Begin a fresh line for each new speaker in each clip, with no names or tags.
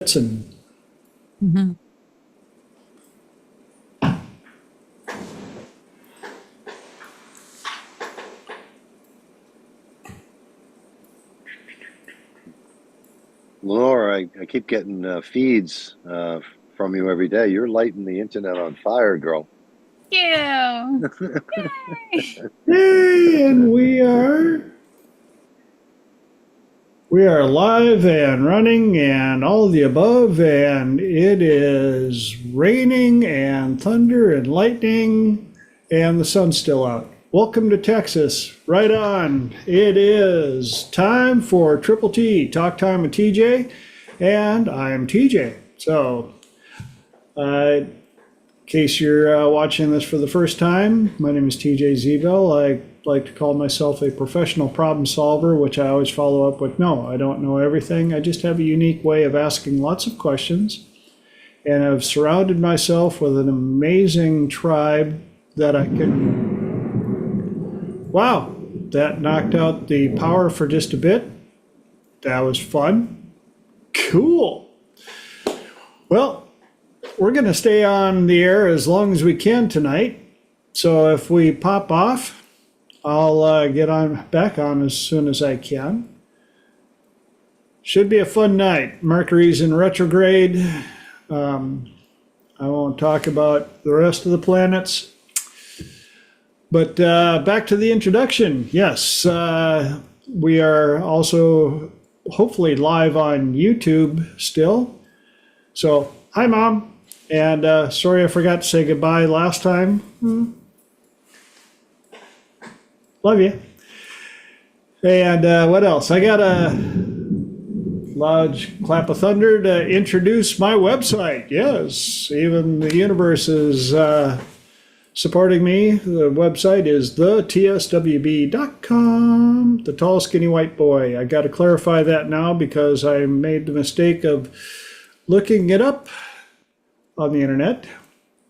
And
Mhm.
Lenore, I keep getting feeds from you every day. You're lighting the internet on fire, girl.
You. Yay.
hey, and we are live and running and all of the above, and it is raining and thunder and lightning, and the sun's still out. Welcome to Texas. Right on. It is time for Triple T, Talk Time with TJ, and I'm TJ. So, in case you're watching this for the first time, my name is TJ Zebel. I like to call myself a professional problem solver, which I always follow up with, no, I don't know everything. I just have a unique way of asking lots of questions. And I've surrounded myself with an amazing tribe that I can... Wow, that knocked out the power for just a bit. That was fun. Cool. Well, we're going to stay on the air as long as we can tonight. So if we pop off, I'll get on back on as soon as I can. Should be a fun night. Mercury's in retrograde. I won't talk about the rest of the planets. But back to the introduction. Yes, we are also hopefully live on YouTube still. So, hi, Mom. And sorry I forgot to say goodbye last time. Love you. And what else? I got a large clap of thunder to introduce my website. Yes, even the universe is supporting me. The website is thetswb.com, the tall, skinny white boy. I got to clarify that now because I made the mistake of looking it up on the internet.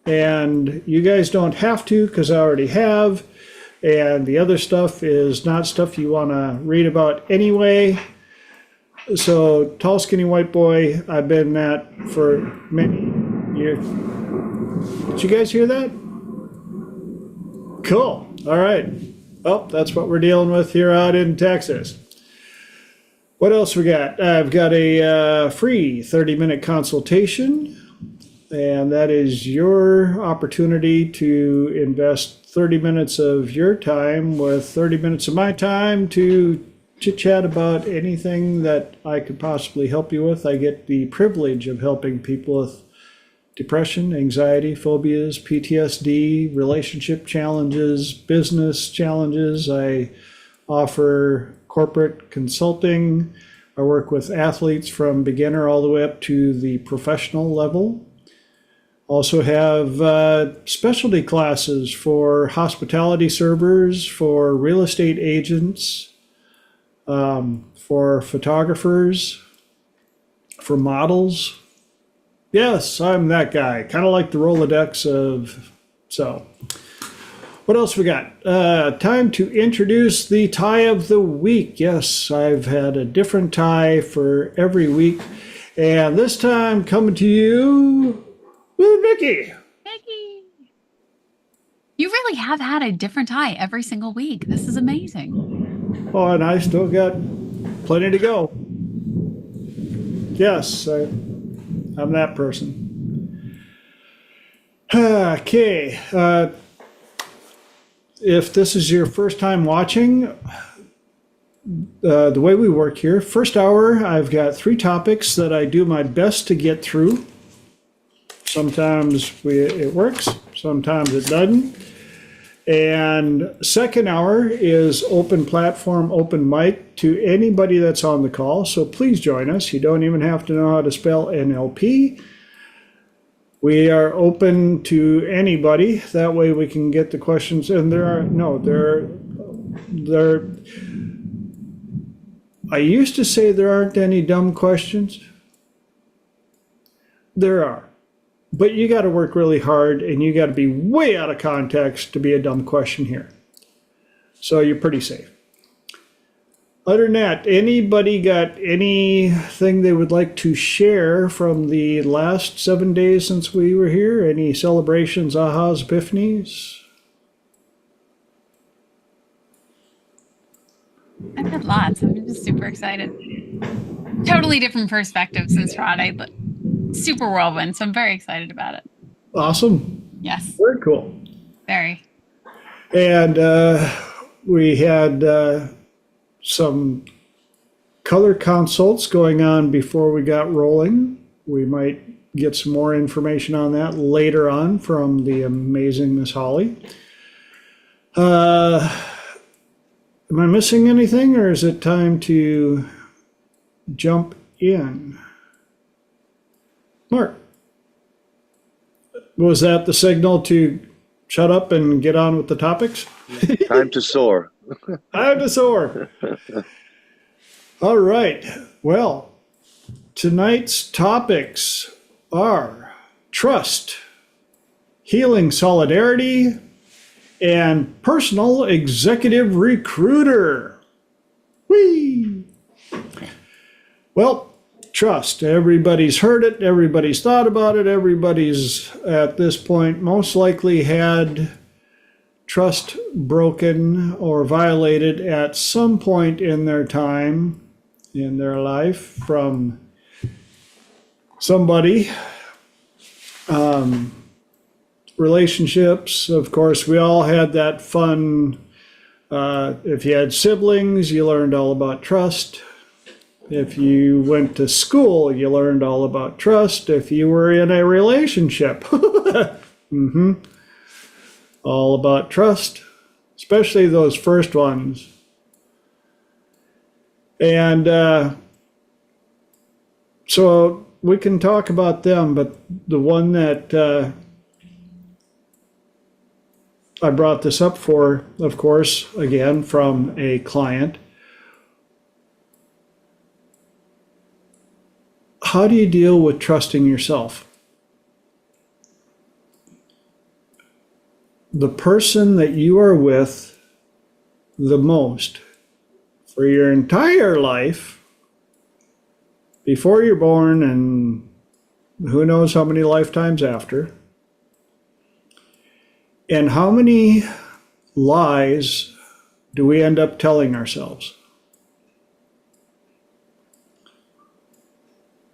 And you guys don't have to because I already have. And the other stuff is not stuff you want to read about anyway. So, tall, skinny white boy, I've been that for many years. Did you guys hear that? Cool. All right. Well, that's what we're dealing with here out in Texas. What else we got? I've got a free 30-minute consultation, and that is your opportunity to invest 30 minutes of your time with 30 minutes of my time to chit-chat about anything that I could possibly help you with. I get the privilege of helping people with depression, anxiety, phobias, PTSD, relationship challenges, business challenges. I offer corporate consulting. I work with athletes from beginner all the way up to the professional level. Also have specialty classes for hospitality servers, for real estate agents, for photographers, for models. Yes, I'm that guy. Kind of like the Rolodex of... So, what else we got? Time to introduce the tie of the week. Yes, I've had a different tie for every week. And this time coming to you with Mickey.
Mickey. You really have had a different tie every single week. This is amazing.
Oh, and I still got plenty to go. Yes, I'm that person. Okay. If this is your first time watching, the way we work here, first hour, I've got 3 topics that I do my best to get through. Sometimes it works, sometimes it doesn't. And second hour is open platform, open mic to anybody that's on the call. So please join us. You don't even have to know how to spell NLP. We are open to anybody. That way we can get the questions. And I used to say there aren't any dumb questions. There are. But you got to work really hard, and you got to be way out of context to be a dumb question here. So you're pretty safe. Other than that, anybody got anything they would like to share from the last 7 days since we were here? Any celebrations, ahas, epiphanies?
I've had lots. I'm just super excited. Totally different perspective since Friday, but super whirlwind. So I'm very excited about it.
Awesome.
Yes,
Very cool.
very.
And we had some color consults going on before we got rolling. We might get some more information on that later on from the amazing Miss Holly. Am I missing anything, or is it time to jump in? Mark, was that the signal to shut up and get on with the topics?
Time to soar.
Time to soar. All right. Well, tonight's topics are trust, healing solidarity, and personal executive recruiter. Whee! Well, trust. Everybody's heard it. Everybody's thought about it. Everybody's at this point most likely had trust broken or violated at some point in their time, in their life, from somebody. Relationships, of course, we all had that fun. If you had siblings, you learned all about trust. If you went to school, you learned all about trust. If you were in a relationship, all about trust, especially those first ones. And so we can talk about them, but the one that I brought this up for, of course, again, from a client. How do you deal with trusting yourself? The person that you are with the most for your entire life, before you're born and who knows how many lifetimes after, and how many lies do we end up telling ourselves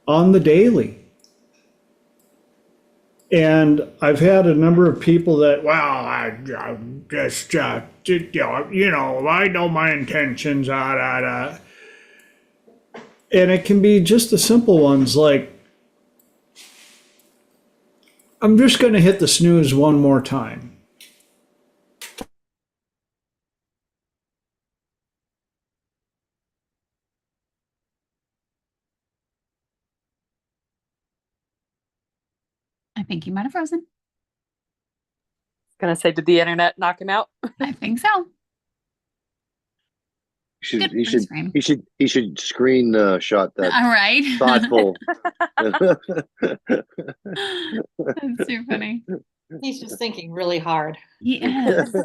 on the daily? And I've had a number of people that, well, I just, I know my intentions, And it can be just the simple ones like, I'm just going to hit the snooze one more time.
I think you might have frozen.
Gonna say, did the internet knock him out?
I think so. Good
He
freeze
should
frame.
he should screen shot that
All right.
thoughtful.
That's too funny.
He's just thinking really hard.
He is.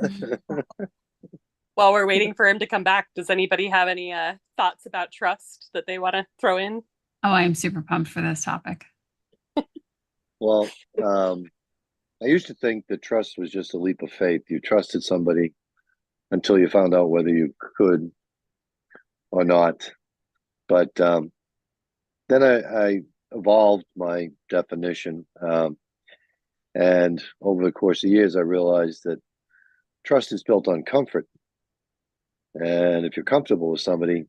While we're waiting for him to come back, does anybody have any thoughts about trust that they want to throw in?
Oh, I am super pumped for this topic.
Well, I used to think that trust was just a leap of faith. You trusted somebody until you found out whether you could or not. But then I evolved my definition. And over the course of years, I realized that trust is built on comfort. And if you're comfortable with somebody,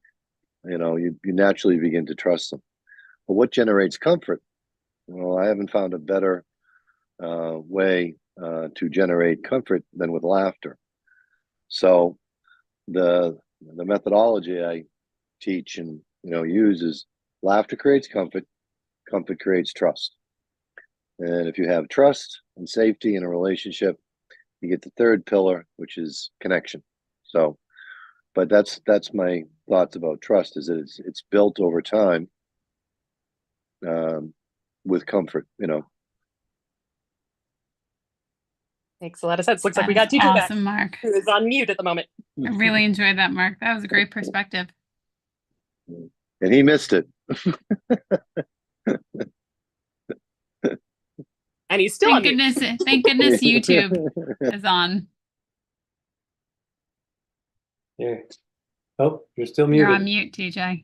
you naturally begin to trust them. But what generates comfort? Well, I haven't found a better way to generate comfort than with laughter. So the methodology I teach and use is laughter creates comfort, comfort creates trust. And if you have trust and safety in a relationship, you get the third pillar, which is connection. So, but that's my thoughts about trust, is that it's built over time with comfort,
Makes a lot of sense. Looks like we
That's
got DJ back,
awesome, Mark.
who is on mute at the moment.
I really enjoyed that, Mark. That was a great perspective.
And he missed it.
And he's still
Thank
on mute.
goodness, thank goodness YouTube is on.
Yeah. Oh, you're still
You're
muted.
on mute, TJ.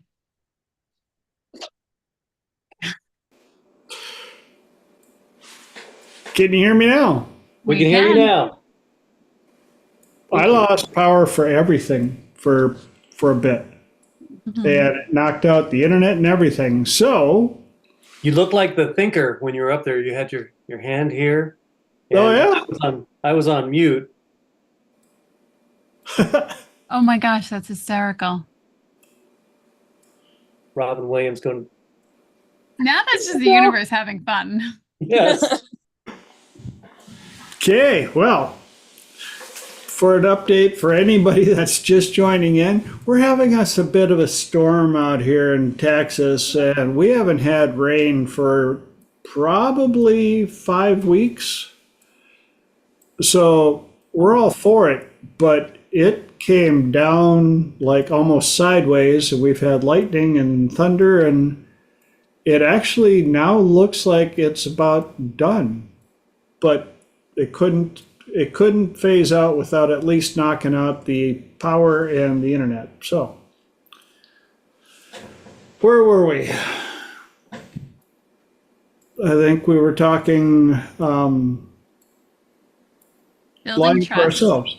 Can you hear me now?
We can hear you now.
I lost power for everything for a bit,
Mhm.
and it knocked out the internet and everything. So,
You look like the thinker when you were up there. You had your hand here. And
oh yeah,
I was on mute.
Oh my gosh, that's hysterical.
Robin Williams going,
Now that's just the universe having fun.
yes.
okay. Well, for an update for anybody that's just joining in, we're having us a bit of a storm out here in Texas, and we haven't had rain for probably 5 weeks. So we're all for it, but it came down like almost sideways, and we've had lightning and thunder, and it actually now looks like it's about done. But it couldn't phase out without at least knocking out the power and the internet. So where were we? I think we were talking
Building
lying for
trust
ourselves.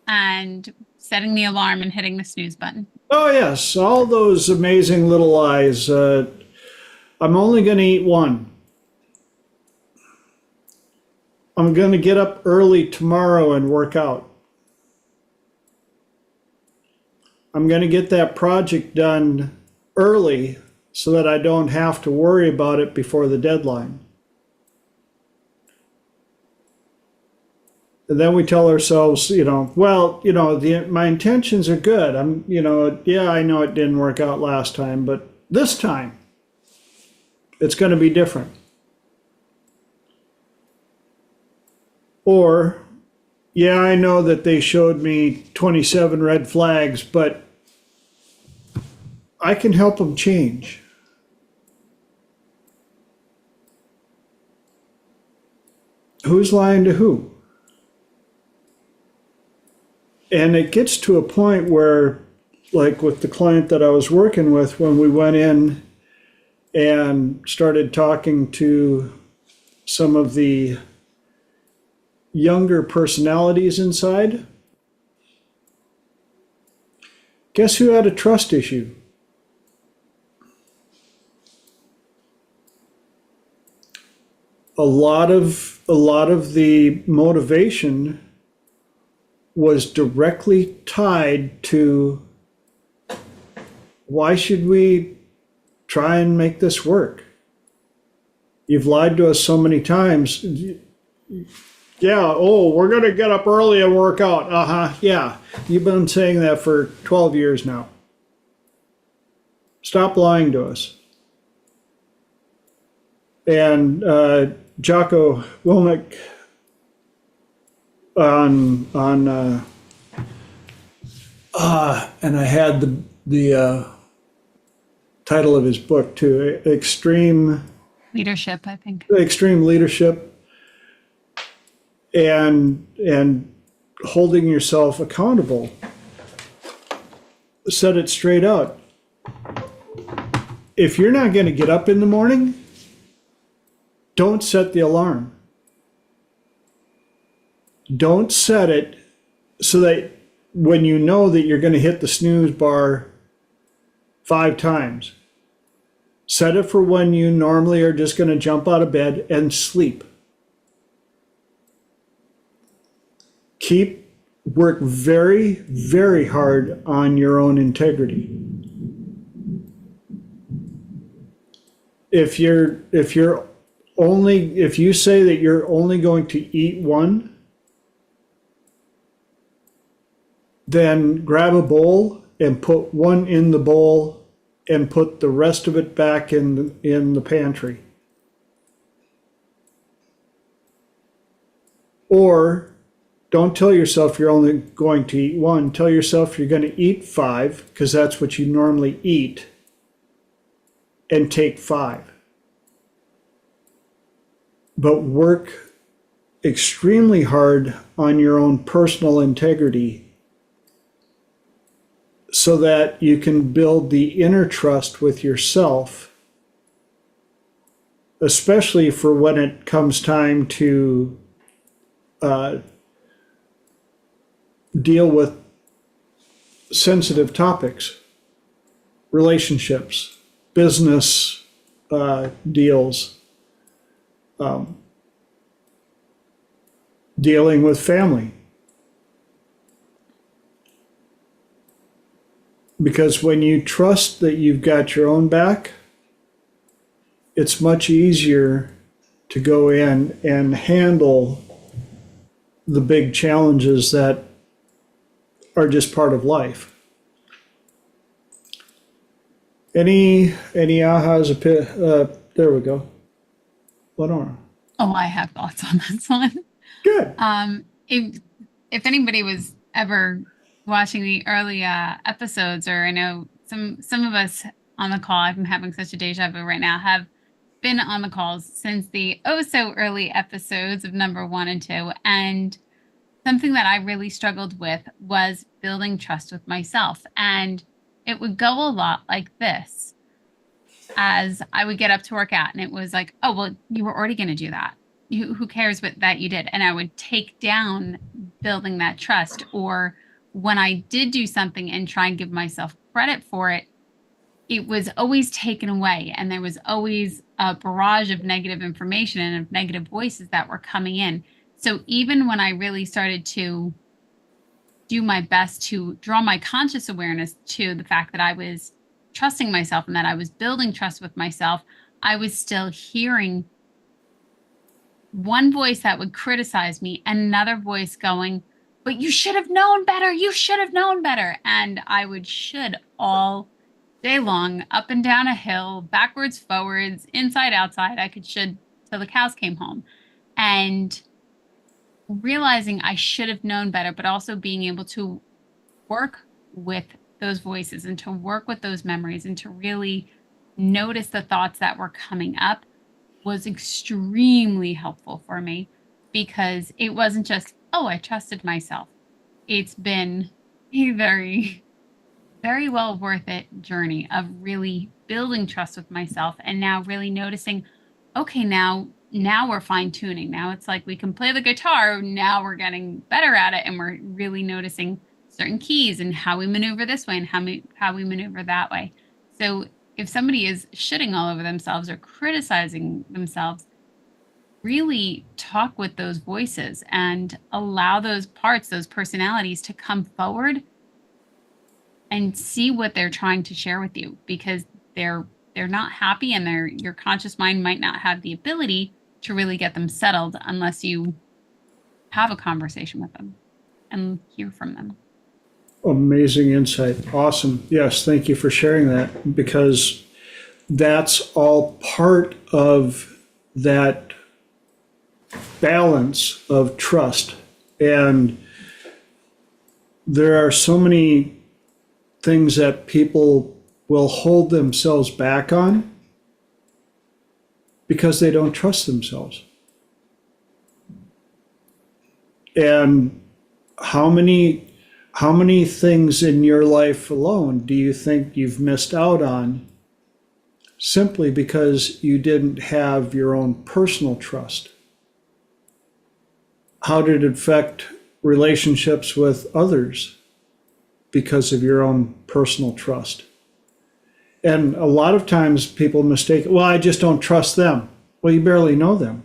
and setting the alarm and hitting the snooze button.
Oh yes, all those amazing little lies. I'm only going to eat one. I'm going to get up early tomorrow and work out. I'm going to get that project done early so that I don't have to worry about it before the deadline. And then we tell ourselves, well, my intentions are good. Yeah, I know it didn't work out last time, but this time it's going to be different. Or, yeah, I know that they showed me 27 red flags, but I can help them change. Who's lying to who? And it gets to a point where, like with the client that I was working with, when we went in and started talking to some of the younger personalities inside, guess who had a trust issue? A lot of the motivation was directly tied to, why should we try and make this work? You've lied to us so many times. Yeah, oh, we're going to get up early and work out. Yeah. You've been saying that for 12 years now. Stop lying to us. And Jocko Willink and I had the title of his book too, Extreme
Leadership, I think.
Leadership, and holding yourself accountable. Said it straight out. If you're not going to get up in the morning, don't set the alarm. Don't set it so that when you know that you're going to hit the snooze bar 5 times, set it for when you normally are just going to jump out of bed and sleep. Work very, very hard on your own integrity. If you say that you're only going to eat one, then grab a bowl and put one in the bowl and put the rest of it back in the pantry. Or don't tell yourself you're only going to eat one. Tell yourself you're going to eat 5, because that's what you normally eat. and take 5. But work extremely hard on your own personal integrity so that you can build the inner trust with yourself, especially for when it comes time to deal with sensitive topics, relationships, business deals, dealing with family. Because when you trust that you've got your own back, it's much easier to go in and handle the big challenges that are just part of life. Any ahas? There we go. Lenora.
Oh, I have thoughts on this one.
Good.
If anybody was ever watching the early episodes, or I know some of us on the call, I'm having such a deja vu right now, have been on the calls since the oh so early episodes of number 1 and 2, and something that I really struggled with was building trust with myself. And it would go a lot like this. As I would get up to work out, and it was like, oh, well, you were already going to do that. Who cares what that you did? And I would take down building that trust. Or when I did do something and try and give myself credit for it, it was always taken away. And there was always a barrage of negative information and of negative voices that were coming in. So even when I really started to do my best to draw my conscious awareness to the fact that I was trusting myself and that I was building trust with myself, I was still hearing one voice that would criticize me, and another voice going, but you should have known better. You should have known better. And I would should all day long, up and down a hill, backwards, forwards, inside, outside. I could should till the cows came home. And realizing I should have known better, but also being able to work with those voices and to work with those memories and to really notice the thoughts that were coming up was extremely helpful for me, because it wasn't just, oh, I trusted myself. It's been a very, very well worth it journey of really building trust with myself, and now really noticing, okay, now we're fine tuning. Now it's like we can play the guitar. Now we're getting better at it, and we're really noticing certain keys and how we maneuver this way and how we maneuver that way. So if somebody is shitting all over themselves or criticizing themselves, really talk with those voices and allow those parts, those personalities to come forward and see what they're trying to share with you, because they're not happy, and your conscious mind might not have the ability to really get them settled unless you have a conversation with them and hear from them.
Amazing insight. Awesome. Yes, thank you for sharing that, because that's all part of that balance of trust. And there are so many things that people will hold themselves back on because they don't trust themselves. And how many things in your life alone do you think you've missed out on simply because you didn't have your own personal trust? How did it affect relationships with others because of your own personal trust? And a lot of times people mistake, well, I just don't trust them. Well, you barely know them.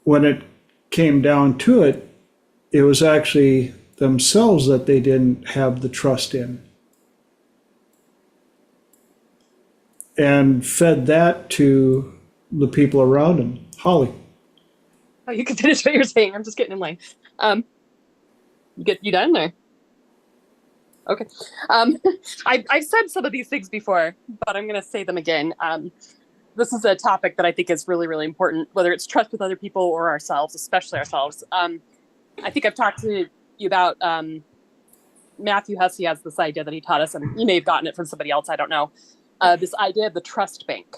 When it came down to it, it was actually themselves that they didn't have the trust in, and fed that to the people around them. Holly.
Oh, you can finish what you're saying. I'm just getting in line. You done there? Okay. I've said some of these things before, but I'm going to say them again. This is a topic that I think is really, really important, whether it's trust with other people or ourselves, especially ourselves. I think I've talked to you about Matthew Hussey has this idea that he taught us, and you may have gotten it from somebody else, I don't know. This idea of the trust bank.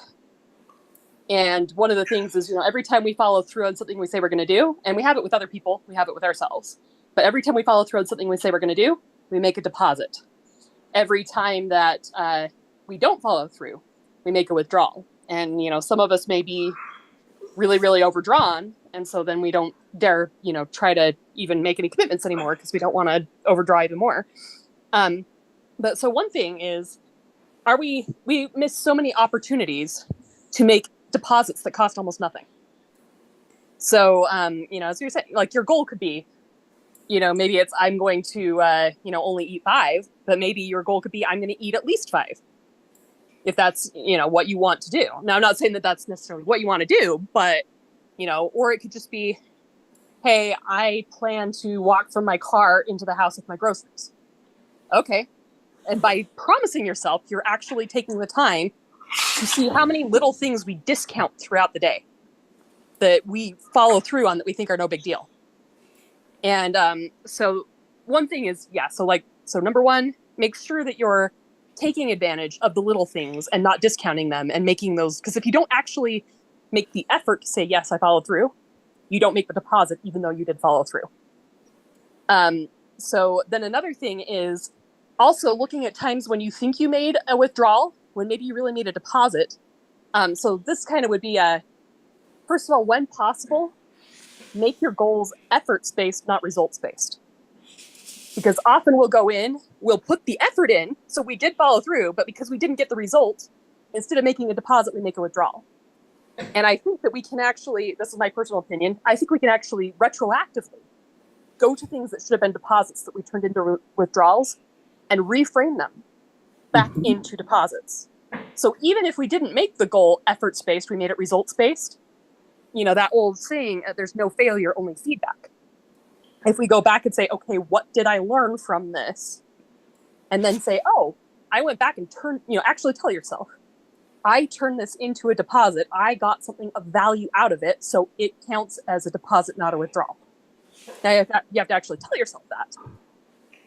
And one of the things is, every time we follow through on something we say we're going to do, and we have it with other people, we have it with ourselves. But every time we follow through on something we say we're going to do, we make a deposit. Every time that we don't follow through, we make a withdrawal. And, some of us may be really, really overdrawn. And so then we don't dare, try to even make any commitments anymore because we don't want to overdraw even more. But so one thing is, we miss so many opportunities to make deposits that cost almost nothing. So, as you're saying, like your goal could be, maybe it's, I'm going to, only eat 5, but maybe your goal could be, I'm going to eat at least 5. If that's, what you want to do. Now, I'm not saying that that's necessarily what you want to do, but, or it could just be, hey, I plan to walk from my car into the house with my groceries. Okay. And by promising yourself, you're actually taking the time to see how many little things we discount throughout the day that we follow through on that we think are no big deal. And so one thing is, so number one, make sure that you're taking advantage of the little things and not discounting them and making those, because if you don't actually make the effort to say, yes, I followed through, you don't make the deposit, even though you did follow through. So then another thing is also looking at times when you think you made a withdrawal, when maybe you really made a deposit. So this kind of would be first of all, when possible, make your goals efforts-based, not results-based. Because often we'll go in, we'll put the effort in, so we did follow through, but because we didn't get the result, instead of making a deposit, we make a withdrawal. And I think that we can actually, this is my personal opinion, I think we can actually retroactively go to things that should have been deposits that we turned into withdrawals and reframe them back into deposits. So even if we didn't make the goal efforts-based, we made it results-based, that old saying, there's no failure, only feedback. If we go back and say, okay, what did I learn from this? And then say, oh, I went back and turned, actually tell yourself, I turned this into a deposit. I got something of value out of it. So it counts as a deposit, not a withdrawal. Now you have to actually tell yourself that.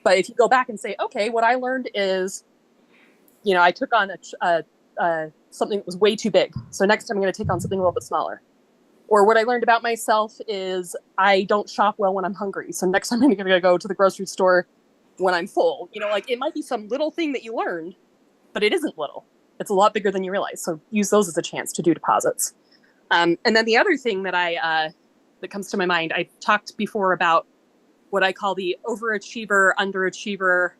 But if you go back and say, okay, what I learned is, I took on something that was way too big. So next time I'm going to take on something a little bit smaller. Or what I learned about myself is I don't shop well when I'm hungry. So next time I'm going to go to the grocery store when I'm full. It might be some little thing that you learned, but it isn't little. It's a lot bigger than you realize. So use those as a chance to do deposits. And then the other thing that that comes to my mind, I talked before about what I call the overachiever-underachiever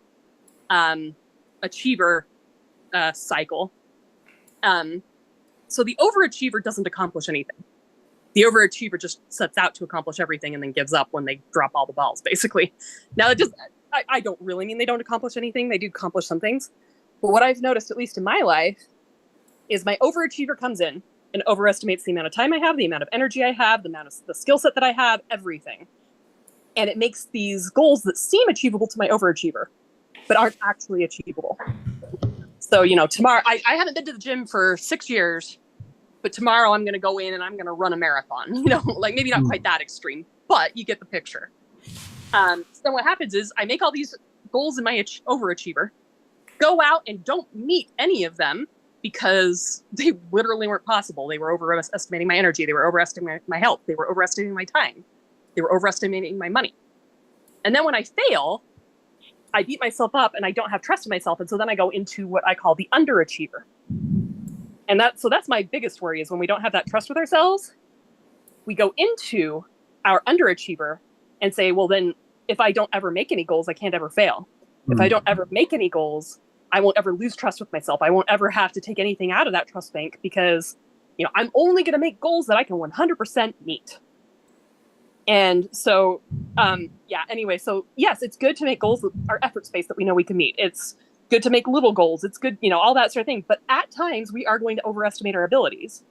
achiever cycle. So the overachiever doesn't accomplish anything. The overachiever just sets out to accomplish everything and then gives up when they drop all the balls, basically. Now, I don't really mean they don't accomplish anything. They do accomplish some things. But what I've noticed, at least in my life, is my overachiever comes in and overestimates the amount of time I have, the amount of energy I have, the skill set that I have, everything. And it makes these goals that seem achievable to my overachiever, but aren't actually achievable. So, tomorrow, I haven't been to the gym for 6 years, but tomorrow I'm going to go in and I'm going to run a marathon, maybe not quite that extreme, but you get the picture. So what happens is I make all these goals in my overachiever, go out and don't meet any of them because they literally weren't possible. They were overestimating my energy. They were overestimating my health. They were overestimating my time. They were overestimating my money. And then when I fail, I beat myself up and I don't have trust in myself. And so then I go into what I call the underachiever. And that's my biggest worry is when we don't have that trust with ourselves, we go into our underachiever and say, well, then if I don't ever make any goals, I can't ever fail. If I don't ever make any goals, I won't ever lose trust with myself. I won't ever have to take anything out of that trust bank because, I'm only going to make goals that I can 100% meet. And so, anyway, so yes, it's good to make goals that are effort-based that we know we can meet. It's good to make little goals. It's good, all that sort of thing. But at times we are going to overestimate our abilities.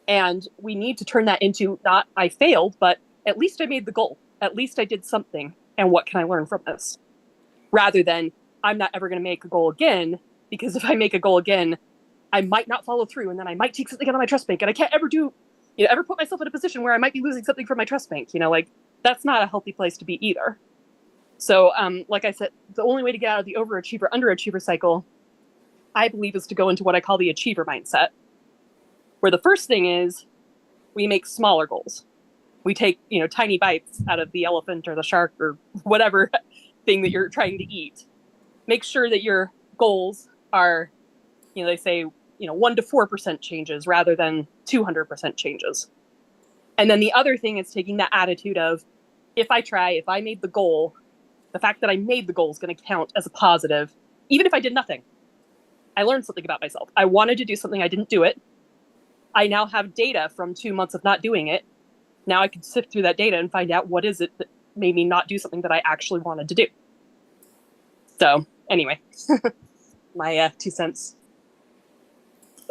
And we need to turn that into not I failed, but at least I made the goal. At least I did something. And what can I learn from this? Rather than I'm not ever going to make a goal again, because if I make a goal again, I might not follow through and then I might take something out of my trust bank and I can't ever ever put myself in a position where I might be losing something from my trust bank. That's not a healthy place to be either. So, like I said, the only way to get out of the overachiever-underachiever cycle, I believe, is to go into what I call the achiever mindset, where the first thing is we make smaller goals. We take, tiny bites out of the elephant or the shark or whatever thing that you're trying to eat. Make sure that your goals are, they say, 1 to 4% changes rather than 200% changes. And then the other thing is taking that attitude of, if I made the goal, the fact that I made the goal is going to count as a positive, even if I did nothing. I learned something about myself. I wanted to do something, I didn't do it. I now have data from 2 months of not doing it. Now I can sift through that data and find out what is it that made me not do something that I actually wanted to do. So anyway, my 2 cents.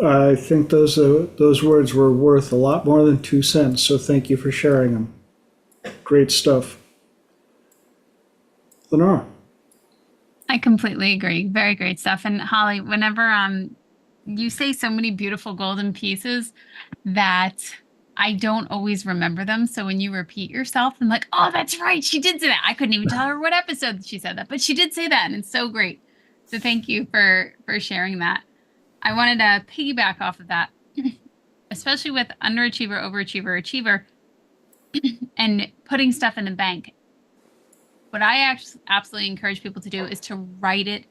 I think those words were worth a lot more than 2 cents, so thank you for sharing them. Great stuff. Lenora.
I completely agree. Very great stuff. And Holly, whenever you say so many beautiful golden pieces that I don't always remember them. So when you repeat yourself, I'm like, oh, that's right. She did say that. I couldn't even tell her what episode she said that, but she did say that. And it's so great. So thank you for sharing that. I wanted to piggyback off of that, especially with underachiever, overachiever, achiever, and putting stuff in the bank. What I absolutely encourage people to do is to write it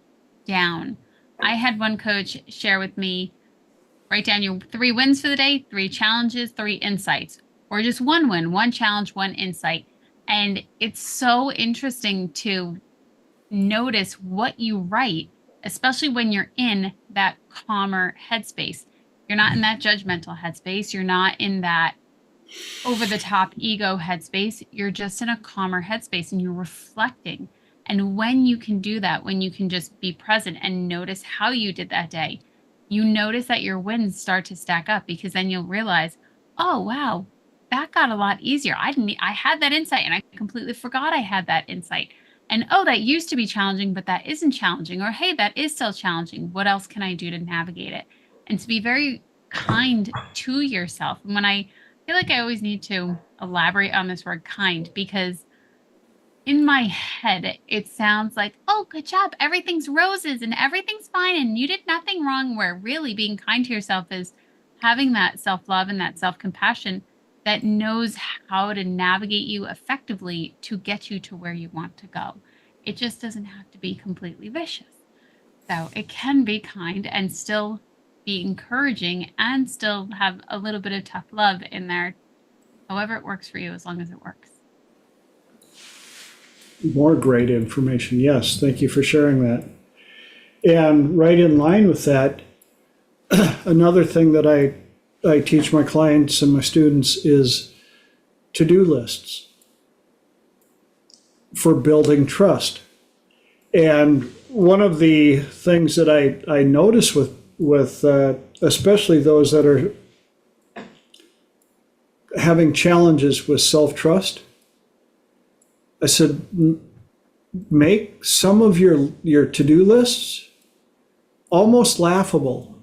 down. I had one coach share with me, write down your 3 wins for the day, 3 challenges, 3 insights, or just 1 win, 1 challenge, 1 insight. And it's so interesting to notice what you write, especially when you're in that calmer headspace. You're not in that judgmental headspace. You're not in that over the top ego headspace. You're just in a calmer headspace and you're reflecting. And when you can do that, when you can just be present and notice how you did that day, you notice that your wins start to stack up, because then you'll realize, oh, wow, that got a lot easier. I had that insight and I completely forgot I had that insight. And, oh, that used to be challenging, but that isn't challenging. Or, hey, that is still challenging. What else can I do to navigate it? And to be very kind to yourself. And when I feel like I always need to elaborate on this word kind, because in my head, it sounds like, oh, good job. Everything's roses and everything's fine and you did nothing wrong, where really being kind to yourself is having that self-love and that self-compassion that knows how to navigate you effectively to get you to where you want to go. It just doesn't have to be completely vicious. So it can be kind and still be encouraging and still have a little bit of tough love in there, however it works for you, as long as it works.
More great information. Yes, thank you for sharing that. And right in line with that, another thing that I teach my clients and my students is to-do lists for building trust. And one of the things that I notice with especially those that are having challenges with self-trust, I said, make some of your to-do lists almost laughable.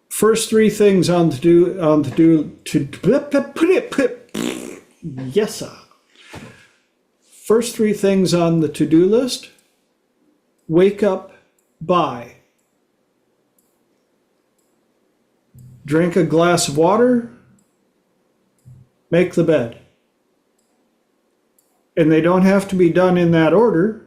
First 3 things on the yes, sir. First 3 things on the to-do list: wake up by, drink a glass of water, make the bed. And they don't have to be done in that order.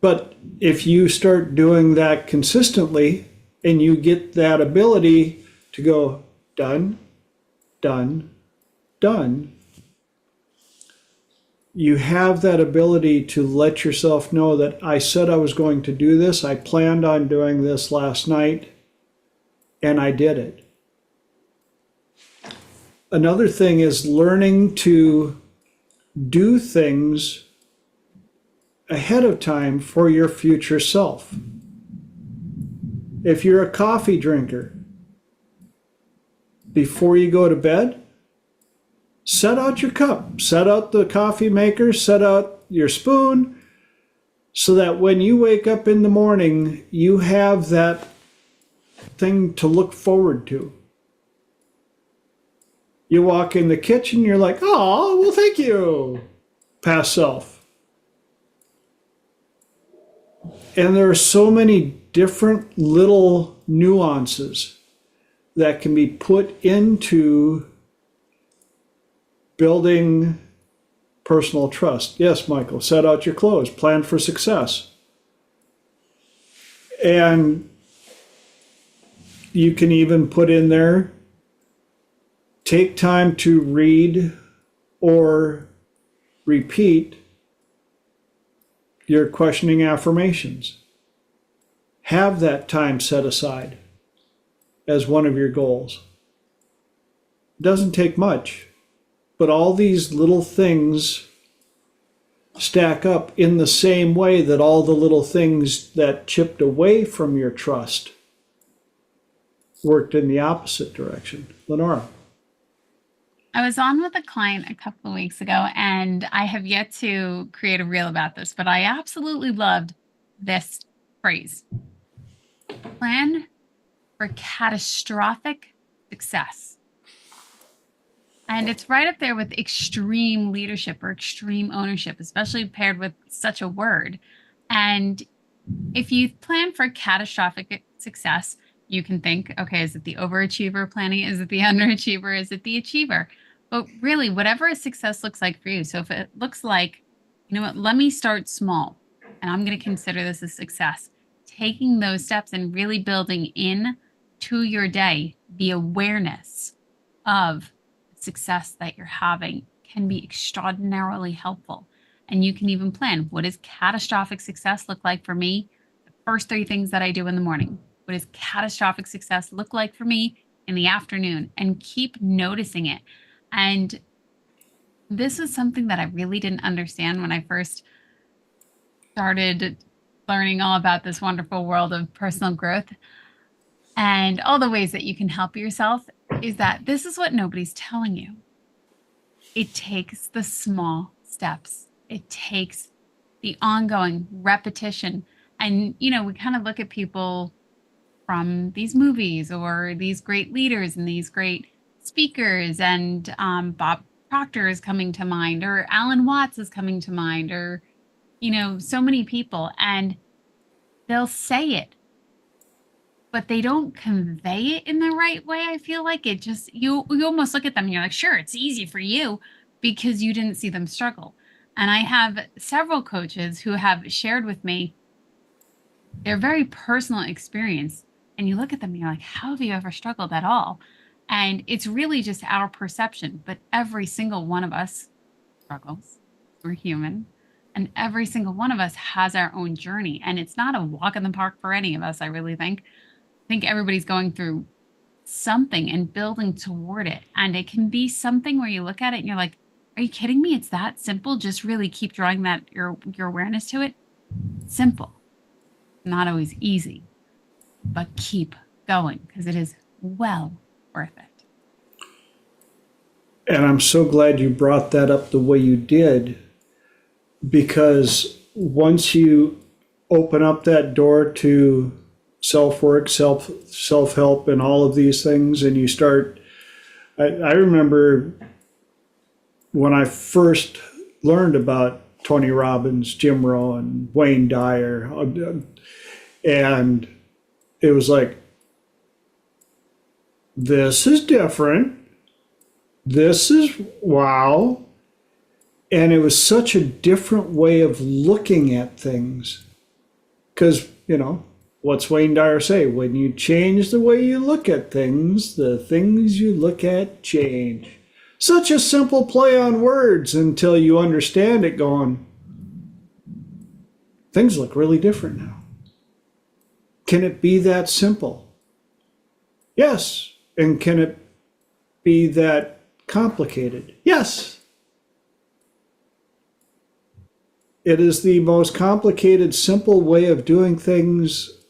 But if you start doing that consistently and you get that ability to go done, done, done, you have that ability to let yourself know that I said I was going to do this. I planned on doing this last night and I did it. Another thing is learning to do things ahead of time for your future self. If you're a coffee drinker, before you go to bed, set out your cup, set out the coffee maker, set out your spoon, so that when you wake up in the morning, you have that thing to look forward to. You walk in the kitchen, you're like, oh, well, thank you. Past self. And there are so many different little nuances that can be put into building personal trust. Yes, Michael, set out your clothes, plan for success. And you can even put in there, take time to read or repeat your questioning affirmations. Have that time set aside as one of your goals. It doesn't take much, but all these little things stack up in the same way that all the little things that chipped away from your trust worked in the opposite direction. Lenora.
I was on with a client a couple of weeks ago, and I have yet to create a reel about this, but I absolutely loved this phrase. Plan for catastrophic success. And it's right up there with extreme leadership or extreme ownership, especially paired with such a word. And if you plan for catastrophic success, you can think, okay, is it the overachiever planning? Is it the underachiever? Is it the achiever? But really, whatever a success looks like for you. So if it looks like, you know what, let me start small and I'm going to consider this a success. Taking those steps and really building in to your day the awareness of success that you're having can be extraordinarily helpful. And you can even plan, what does catastrophic success look like for me? The first 3 things that I do in the morning. What does catastrophic success look like for me in the afternoon? And keep noticing it. And this is something that I really didn't understand when I first started learning all about this wonderful world of personal growth and all the ways that you can help yourself, is that this is what nobody's telling you. It takes the small steps. It takes the ongoing repetition. And, you know, we kind of look at people from these movies or these great leaders and these great speakers, and Bob Proctor is coming to mind, or Alan Watts is coming to mind, or, you know, so many people, and they'll say it, but they don't convey it in the right way. I feel like it just, you almost look at them and you're like, sure, it's easy for you because you didn't see them struggle. And I have several coaches who have shared with me their very personal experience. And you look at them and you're like, how have you ever struggled at all? And it's really just our perception, but every single one of us struggles. We're human. And every single one of us has our own journey. And it's not a walk in the park for any of us, I really think. I think everybody's going through something and building toward it. And it can be something where you look at it and you're like, are you kidding me? It's that simple. Just really keep drawing that your awareness to it. Simple. Not always easy, but keep going because it is well worth it.
And I'm so glad you brought that up the way you did, because once you open up that door to self-work, self-help, and all of these things, and you start, I remember when I first learned about Tony Robbins, Jim Rohn, Wayne Dyer, and it was like, this is different. This is wow. And it was such a different way of looking at things. Because, you know, what's Wayne Dyer say? When you change the way you look at things, the things you look at change. Such a simple play on words until you understand it going, things look really different now. Can it be that simple? Yes. And can it be that complicated? Yes. It is the most complicated, simple way of doing things.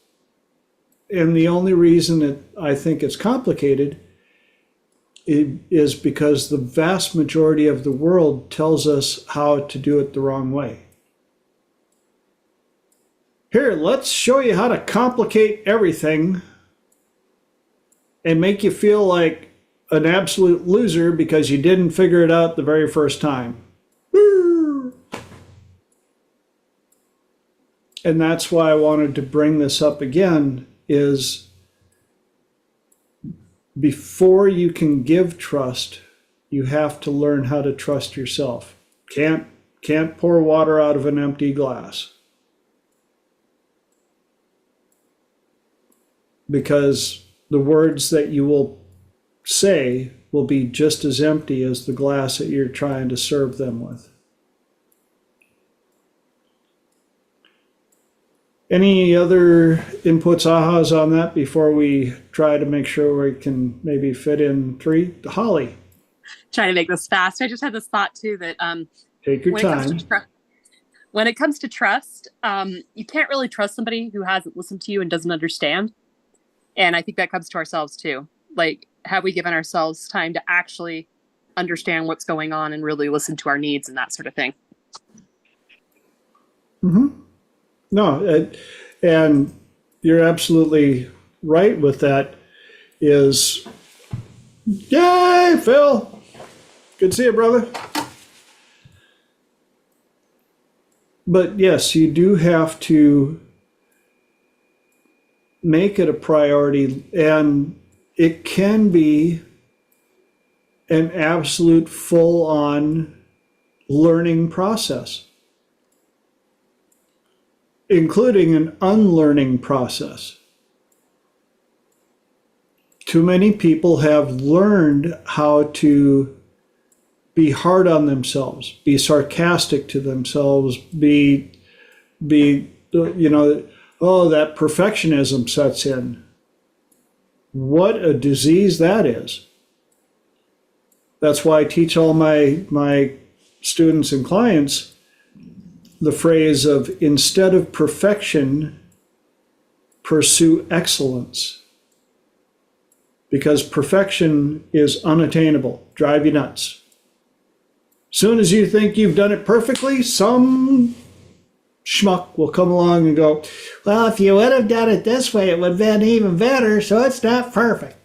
And the only reason I think it's complicated is because the vast majority of the world tells us how to do it the wrong way. Here, let's show you how to complicate everything and make you feel like an absolute loser because you didn't figure it out the very first time. Woo! And that's why I wanted to bring this up again, is before you can give trust, you have to learn how to trust yourself. Can't pour water out of an empty glass. Because the words that you will say will be just as empty as the glass that you're trying to serve them with. Any other inputs, ahas on that before we try to make sure we can maybe fit in 3? Holly,
Trying to make this fast. I just had this thought too that
take your
when it comes
time.
to when it comes to trust, you can't really trust somebody who hasn't listened to you and doesn't understand. And I think that comes to ourselves too. Like, have we given ourselves time to actually understand what's going on and really listen to our needs and that sort of thing?
Mm-hmm. No, and you're absolutely right with that. Is, yay, Phil. Good to see you, brother. But yes, you do have to make it a priority, and it can be an absolute full-on learning process, including an unlearning process. Too many people have learned how to be hard on themselves, be sarcastic to themselves, be oh, that perfectionism sets in. What a disease that is. That's why I teach all my students and clients the phrase of, instead of perfection, pursue excellence. Because perfection is unattainable, drive you nuts. Soon as you think you've done it perfectly, some schmuck will come along and go, well, if you would have done it this way, it would have been even better, so it's not perfect.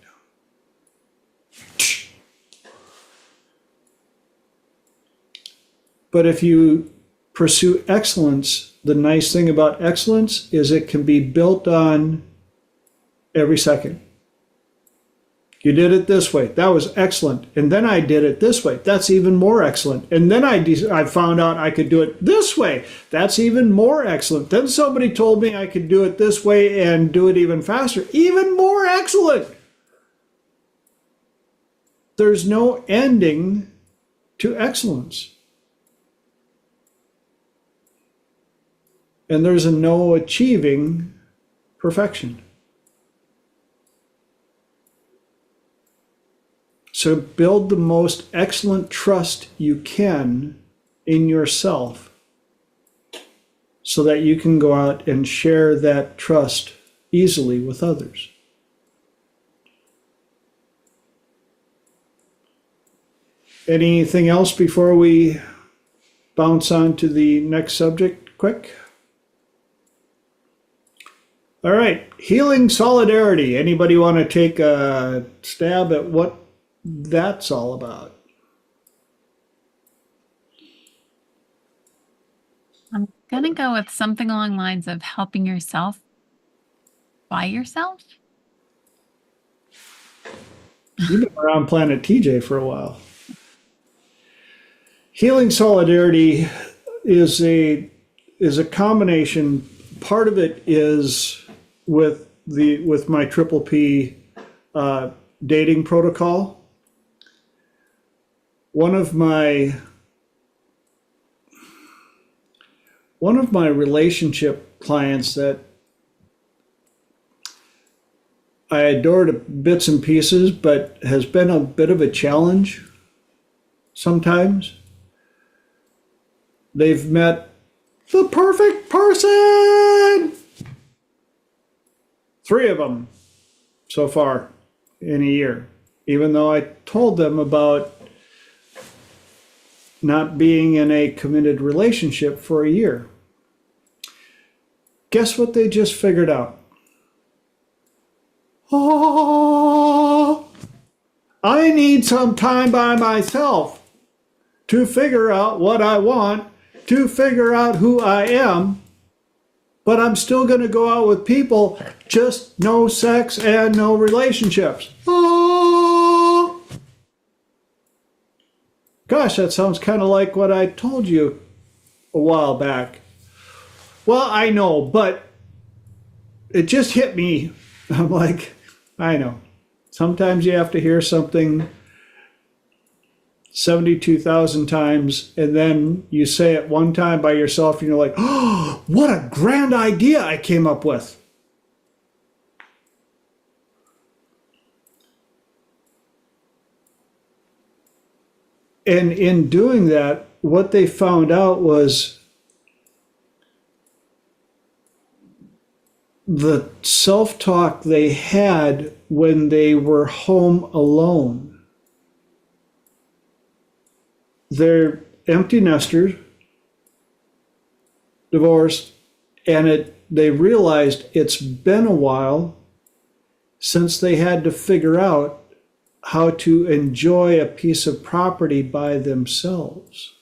But if you pursue excellence, the nice thing about excellence is it can be built on every second. You did it this way. That was excellent. And then I did it this way. That's even more excellent. And then I found out I could do it this way. That's even more excellent. Then somebody told me I could do it this way and do it even faster. Even more excellent. There's no ending to excellence. And there's a no achieving perfection. So build the most excellent trust you can in yourself so that you can go out and share that trust easily with others. Anything else before we bounce on to the next subject quick? All right, healing solidarity. Anybody want to take a stab at what that's all about?
I'm going to go with something along the lines of helping yourself by yourself.
You've been around Planet TJ for a while. Healing solidarity is a combination. Part of it is with my triple P dating protocol. One of my relationship clients that I adore to bits and pieces, but has been a bit of a challenge sometimes. They've met the perfect person. 3 of them so far in a year, even though I told them about not being in a committed relationship for a year. Guess what they just figured out? Oh, I need some time by myself to figure out what I want, to figure out who I am, but I'm still going to go out with people, just no sex and no relationships. Oh. Gosh, that sounds kind of like what I told you a while back. Well, I know, but it just hit me. I'm like, I know. Sometimes you have to hear something 72,000 times, and then you say it one time by yourself, and you're like, oh, what a grand idea I came up with. And in doing that, what they found out was the self-talk they had when they were home alone. They're empty nesters, divorced, and they realized it's been a while since they had to figure out how to enjoy a piece of property by themselves.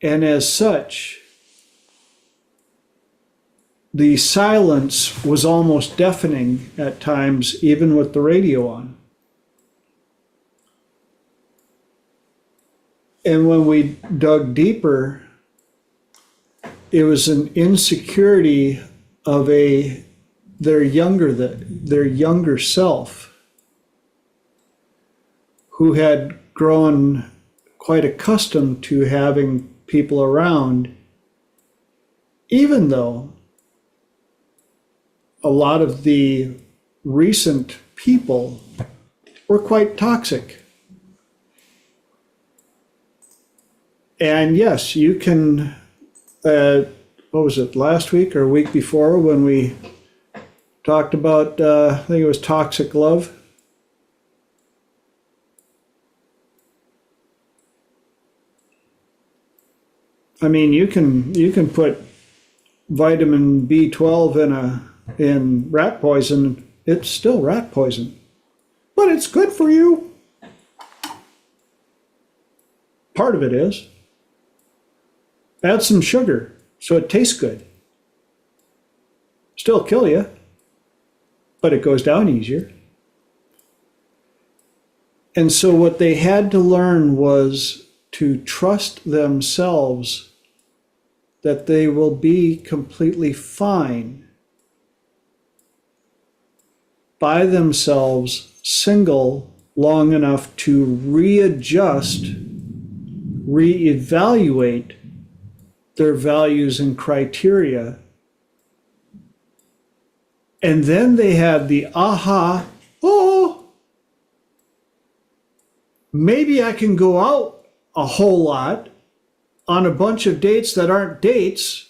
And as such, the silence was almost deafening at times, even with the radio on. And when we dug deeper, it was an insecurity of their younger self, who had grown quite accustomed to having people around, even though a lot of the recent people were quite toxic. And yes, you can, what was it, last week or week before when we talked about, I think it was toxic love. I mean, you can put vitamin B12 in rat poison. It's still rat poison, but it's good for you. Part of it is. Add some sugar so it tastes good. Still kill you, but it goes down easier. And so what they had to learn was to trust themselves that they will be completely fine by themselves, single, long enough to readjust, reevaluate their values and criteria. And then they had the aha, oh, maybe I can go out a whole lot on a bunch of dates that aren't dates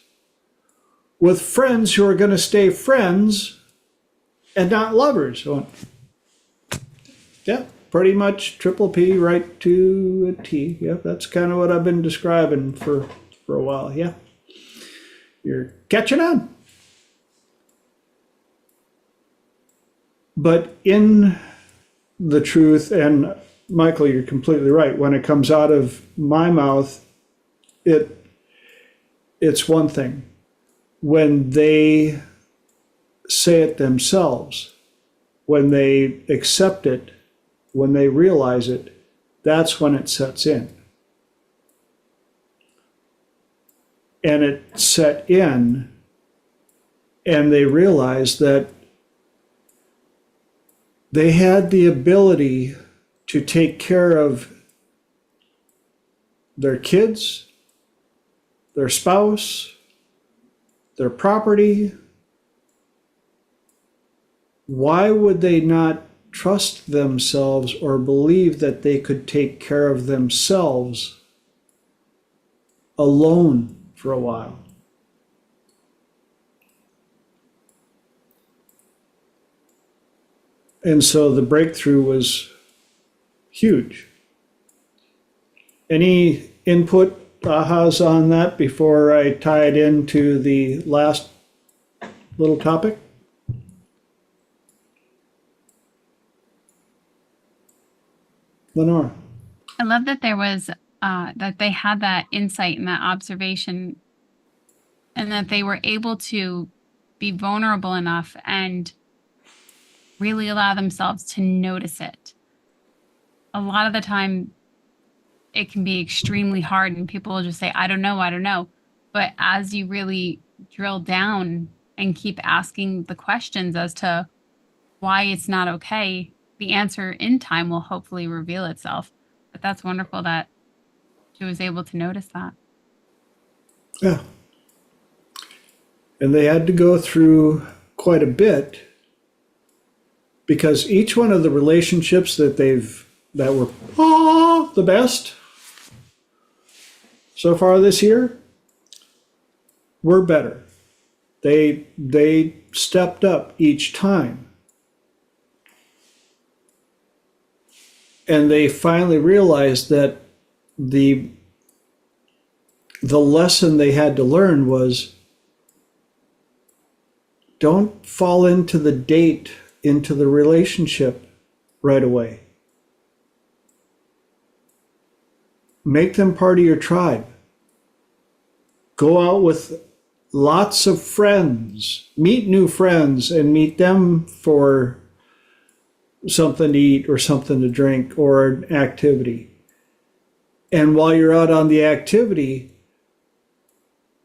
with friends who are going to stay friends and not lovers. So, yeah, pretty much triple P right to a T. Yeah, that's kind of what I've been describing for a while. Yeah, you're catching on. But in the truth, and Michael, you're completely right. When it comes out of my mouth, it's one thing. When they say it themselves, when they accept it, when they realize it, that's when it sets in. And it set in, and they realized that they had the ability to take care of their kids, their spouse, their property. Why would they not trust themselves or believe that they could take care of themselves alone for a while? And so the breakthrough was huge. Any input, ahas on that before I tie it into the last little topic? Lenora.
I love that there was that they had that insight and that observation, and that they were able to be vulnerable enough and really allow themselves to notice it. A lot of the time, it can be extremely hard, and people will just say, I don't know, I don't know. But as you really drill down and keep asking the questions as to why it's not okay, the answer in time will hopefully reveal itself. But that's wonderful that she was able to notice that.
Yeah. And they had to go through quite a bit, because each one of the relationships that were the best so far this year were better. They stepped up each time. And they finally realized that the lesson they had to learn was, don't fall into the relationship right away. Make them part of your tribe. Go out with lots of friends, meet new friends, and meet them for something to eat or something to drink or an activity. And while you're out on the activity,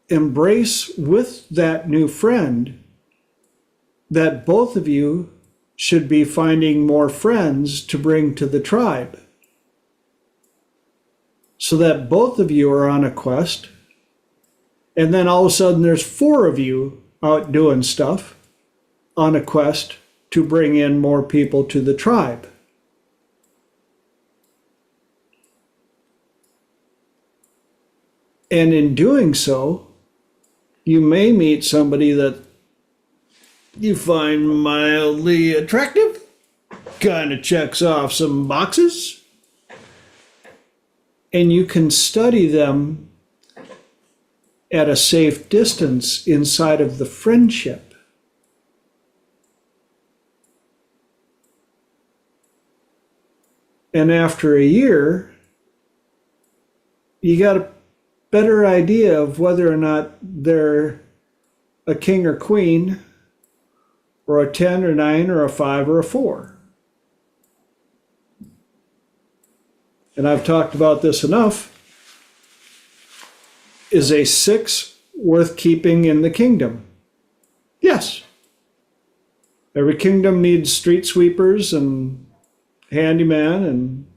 embrace with that new friend that both of you should be finding more friends to bring to the tribe, so that both of you are on a quest. And then all of a sudden there's 4 of you out doing stuff on a quest to bring in more people to the tribe. And in doing so, you may meet somebody that you find mildly attractive, kind of checks off some boxes, and you can study them at a safe distance inside of the friendship. And after a year, you got a better idea of whether or not they're a king or queen, or a 10 or 9 or a 5 or a 4. And I've talked about this enough. Is a 6 worth keeping in the kingdom? Yes. Every kingdom needs street sweepers and handyman and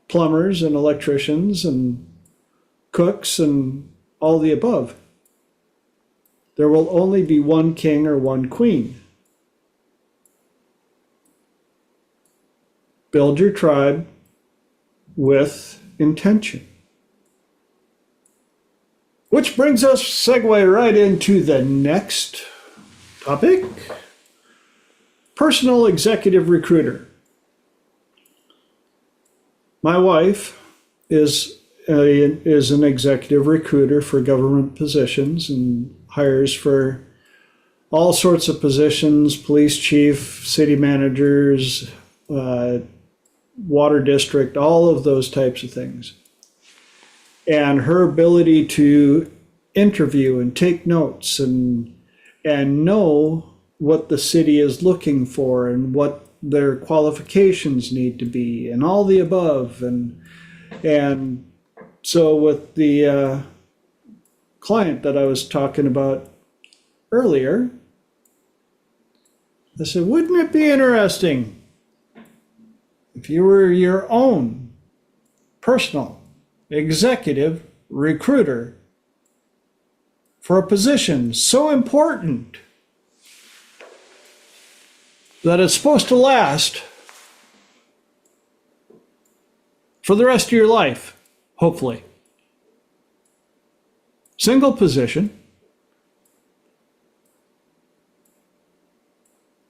plumbers and electricians and cooks and all the above. There will only be one king or one queen. Build your tribe with intention. Which brings us, segue right into the next topic. Personal executive recruiter. My wife is an executive recruiter for government positions and hires for all sorts of positions: police chief, city managers, water district, all of those types of things. And her ability to interview and take notes and know what the city is looking for and what their qualifications need to be and all the above. And so with the client that I was talking about earlier, I said, wouldn't it be interesting if you were your own personal executive recruiter for a position so important that it's supposed to last for the rest of your life, hopefully. Single position.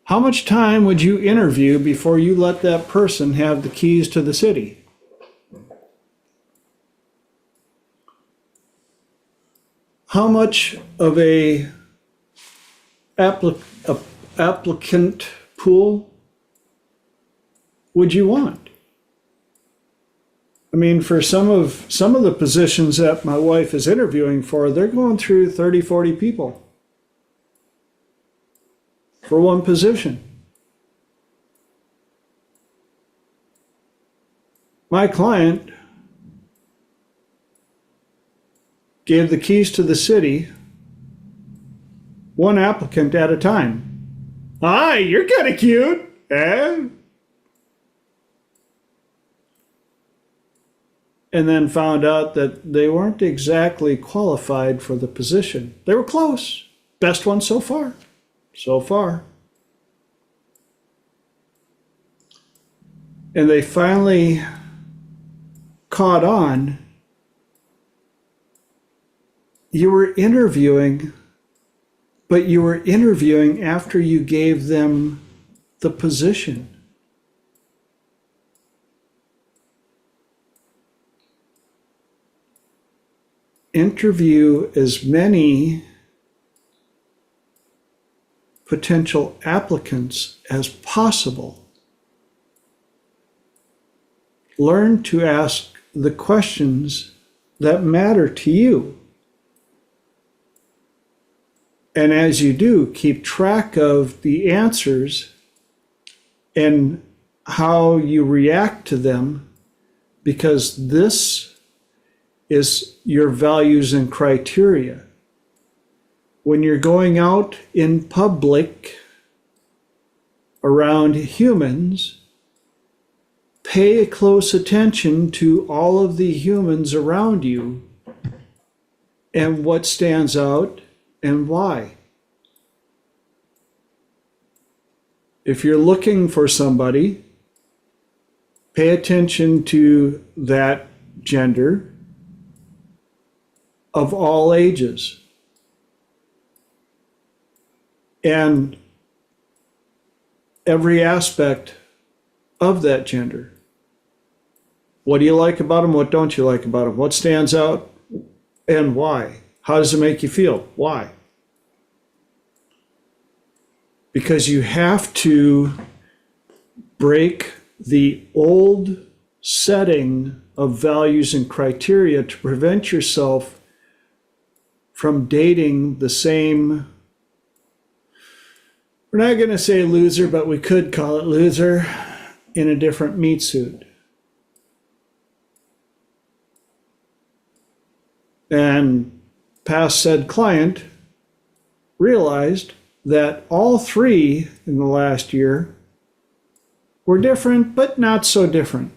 How much time would you interview before you let that person have the keys to the city? How much of a applicant pool would you want? I mean, for some of the positions that my wife is interviewing for, they're going through 30, 40 people for one position. My client gave the keys to the city, one applicant at a time. Hi, you're kind of cute, eh? And then found out that they weren't exactly qualified for the position. They were close. Best one so far. So far. And they finally caught on. You were interviewing, but you were interviewing after you gave them the position. Interview as many potential applicants as possible. Learn to ask the questions that matter to you. And as you do, keep track of the answers and how you react to them, because this is your values and criteria. When you're going out in public around humans, pay close attention to all of the humans around you and what stands out and why. If you're looking for somebody, pay attention to that gender of all ages. And every aspect of that gender. What do you like about them? What don't you like about them? What stands out and why? How does it make you feel? Why? Because you have to break the old setting of values and criteria to prevent yourself from dating the same, we're not going to say loser, but we could call it loser, in a different meat suit. And past said client realized that all three in the last year were different, but not so different.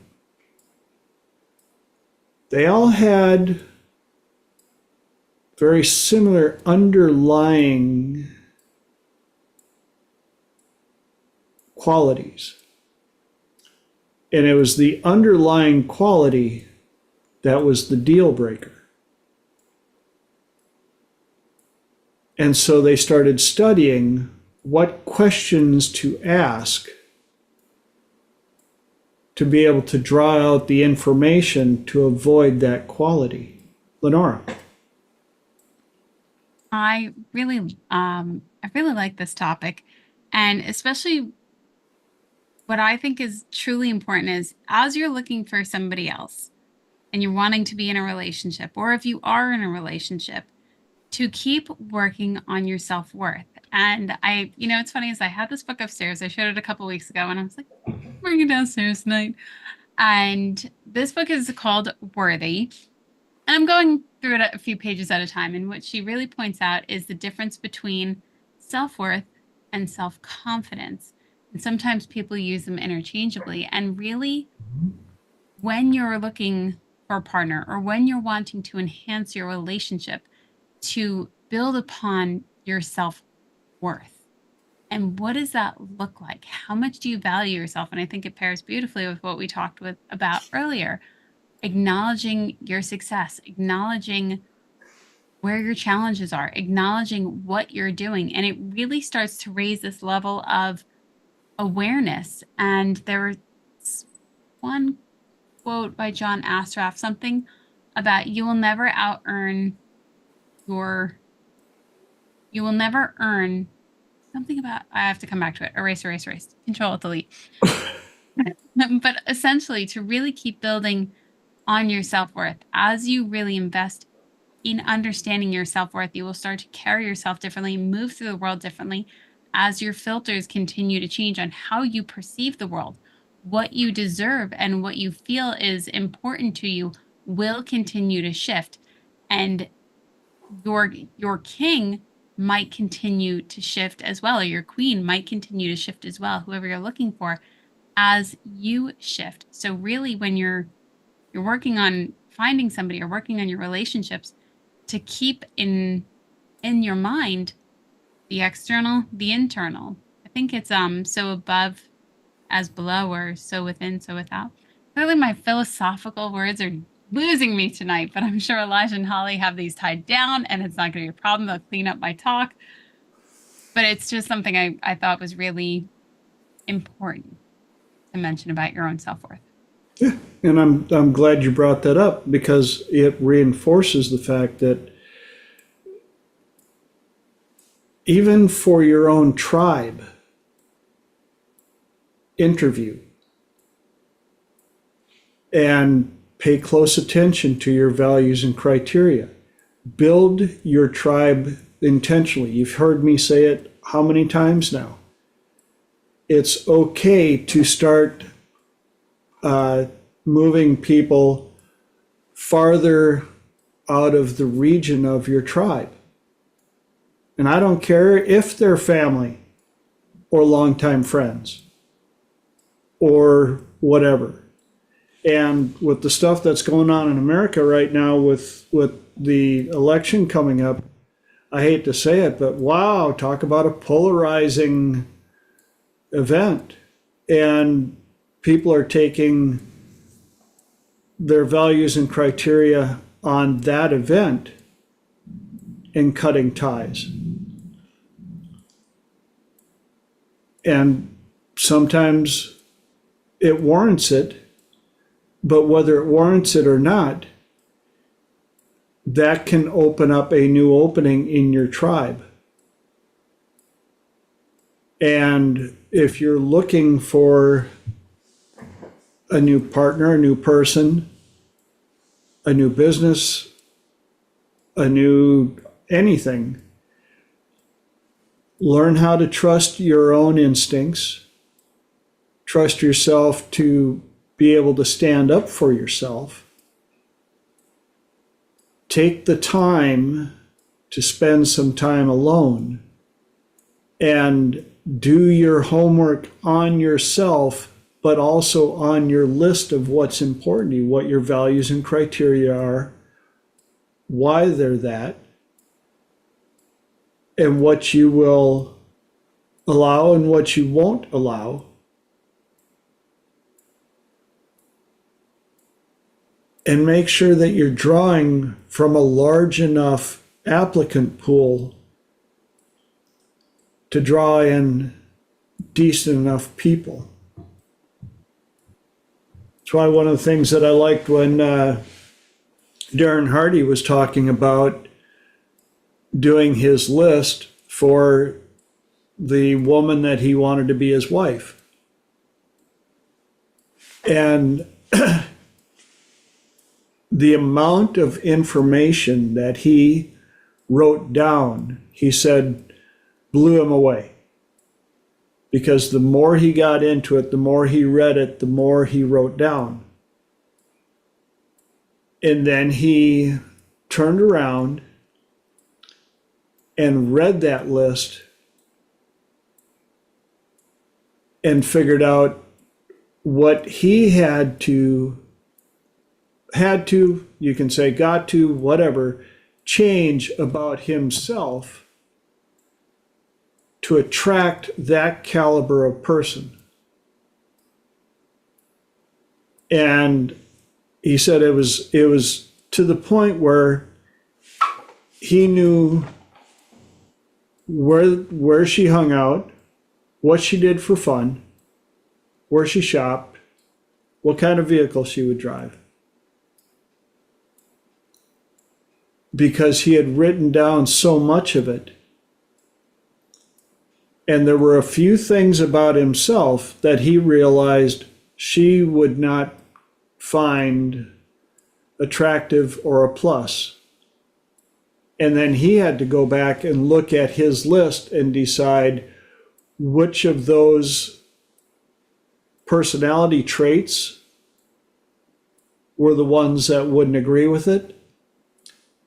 They all had very similar underlying qualities. And it was the underlying quality that was the deal breaker. And so they started studying what questions to ask to be able to draw out the information to avoid that quality. Lenora.
I really like this topic, and especially what I think is truly important is as you're looking for somebody else and you're wanting to be in a relationship, or if you are in a relationship, to keep working on your self-worth. And it's funny, is I had this book upstairs. I showed it a couple weeks ago, and I was like, bring it downstairs tonight. And this book is called Worthy. And I'm going through it a few pages at a time. And what she really points out is the difference between self-worth and self-confidence. And sometimes people use them interchangeably. And really, when you're looking for a partner or when you're wanting to enhance your relationship, to build upon your self-worth. And what does that look like? How much do you value yourself? And I think it pairs beautifully with what we talked about earlier. Acknowledging your success, acknowledging where your challenges are, acknowledging what you're doing. And it really starts to raise this level of awareness. And there was one quote by John Asraf, something about you will never earn something about, I have to come back to it. Erase, Control, delete. But essentially, to really keep building on your self-worth. As you really invest in understanding your self-worth, you will start to carry yourself differently, move through the world differently as your filters continue to change on how you perceive the world. What you deserve and what you feel is important to you will continue to shift. And your king might continue to shift as well, or your queen might continue to shift as well, whoever you're looking for, as you shift. So really, when you're working on finding somebody or working on your relationships, to keep in your mind the external, the internal. I think it's so above as below, or so within, so without. Clearly my philosophical words are losing me tonight, but I'm sure Elijah and Holly have these tied down and it's not going to be a problem. They'll clean up my talk. But it's just something I thought was really important to mention about your own self-worth.
Yeah, and I'm glad you brought that up, because it reinforces the fact that even for your own tribe, interview and pay close attention to your values and criteria. Build your tribe intentionally. You've heard me say it how many times now? It's okay to start moving people farther out of the region of your tribe. And I don't care if they're family or longtime friends or whatever. And with the stuff that's going on in America right now with the election coming up, I hate to say it, but wow, talk about a polarizing event. And people are taking their values and criteria on that event and cutting ties. And sometimes it warrants it, but whether it warrants it or not, that can open up a new opening in your tribe. And if you're looking for a new partner, a new person, a new business, a new anything, learn how to trust your own instincts, trust yourself to be able to stand up for yourself. Take the time to spend some time alone and do your homework on yourself, but also on your list of what's important to you, what your values and criteria are, why they're that, and what you will allow and what you won't allow. And make sure that you're drawing from a large enough applicant pool to draw in decent enough people. That's why one of the things that I liked when Darren Hardy was talking about doing his list for the woman that he wanted to be his wife. And the amount of information that he wrote down, he said, blew him away. Because the more he got into it, the more he read it, the more he wrote down. And then he turned around and read that list and figured out what he had to, you can say got to, whatever, change about himself to attract that caliber of person. And he said it was to the point where he knew where she hung out, what she did for fun, where she shopped, what kind of vehicle she would drive. Because he had written down so much of it. And there were a few things about himself that he realized she would not find attractive, or a plus. And then he had to go back and look at his list and decide which of those personality traits were the ones that wouldn't agree with it.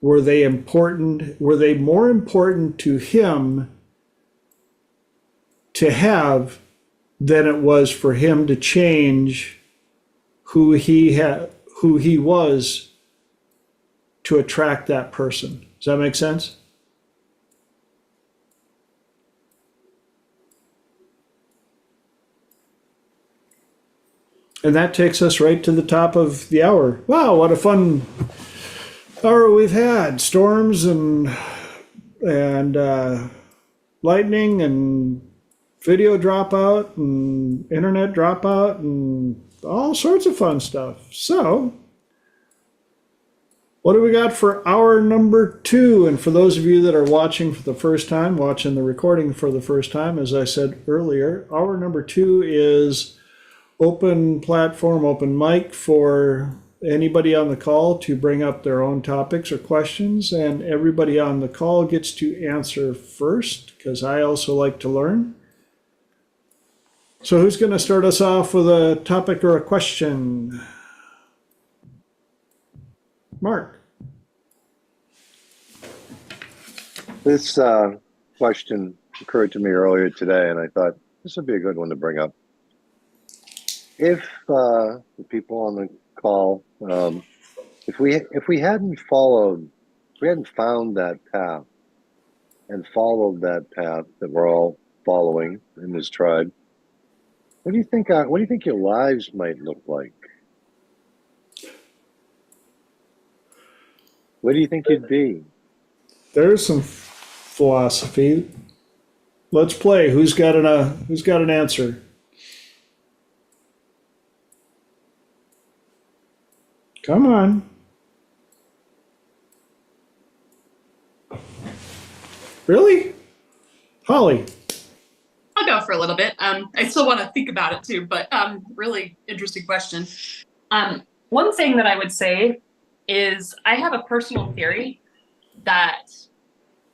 Were they important? Were they more important to him to have than it was for him to change who he was to attract that person? Does that make sense? And that takes us right to the top of the hour. Wow, what a fun hour we've had. Storms and lightning and video dropout and internet dropout and all sorts of fun stuff. So, what do we got for hour number 2? And for those of you that are watching for the first time, watching the recording for the first time, as I said earlier, hour number 2 is open platform, open mic for anybody on the call to bring up their own topics or questions. And everybody on the call gets to answer first, because I also like to learn. So who's going to start us off with a topic or a question? Mark.
This question occurred to me earlier today, and I thought this would be a good one to bring up. If the people on the call, if we hadn't found that path and followed that path that we're all following in this tribe, what do you think your lives might look like? What do you think you'd be?
There's some philosophy. Let's play. Who's got an answer? Come on. Really? Holly.
I'll go for a little bit. I still want to think about it too, but really interesting question. One thing that I would say is I have a personal theory that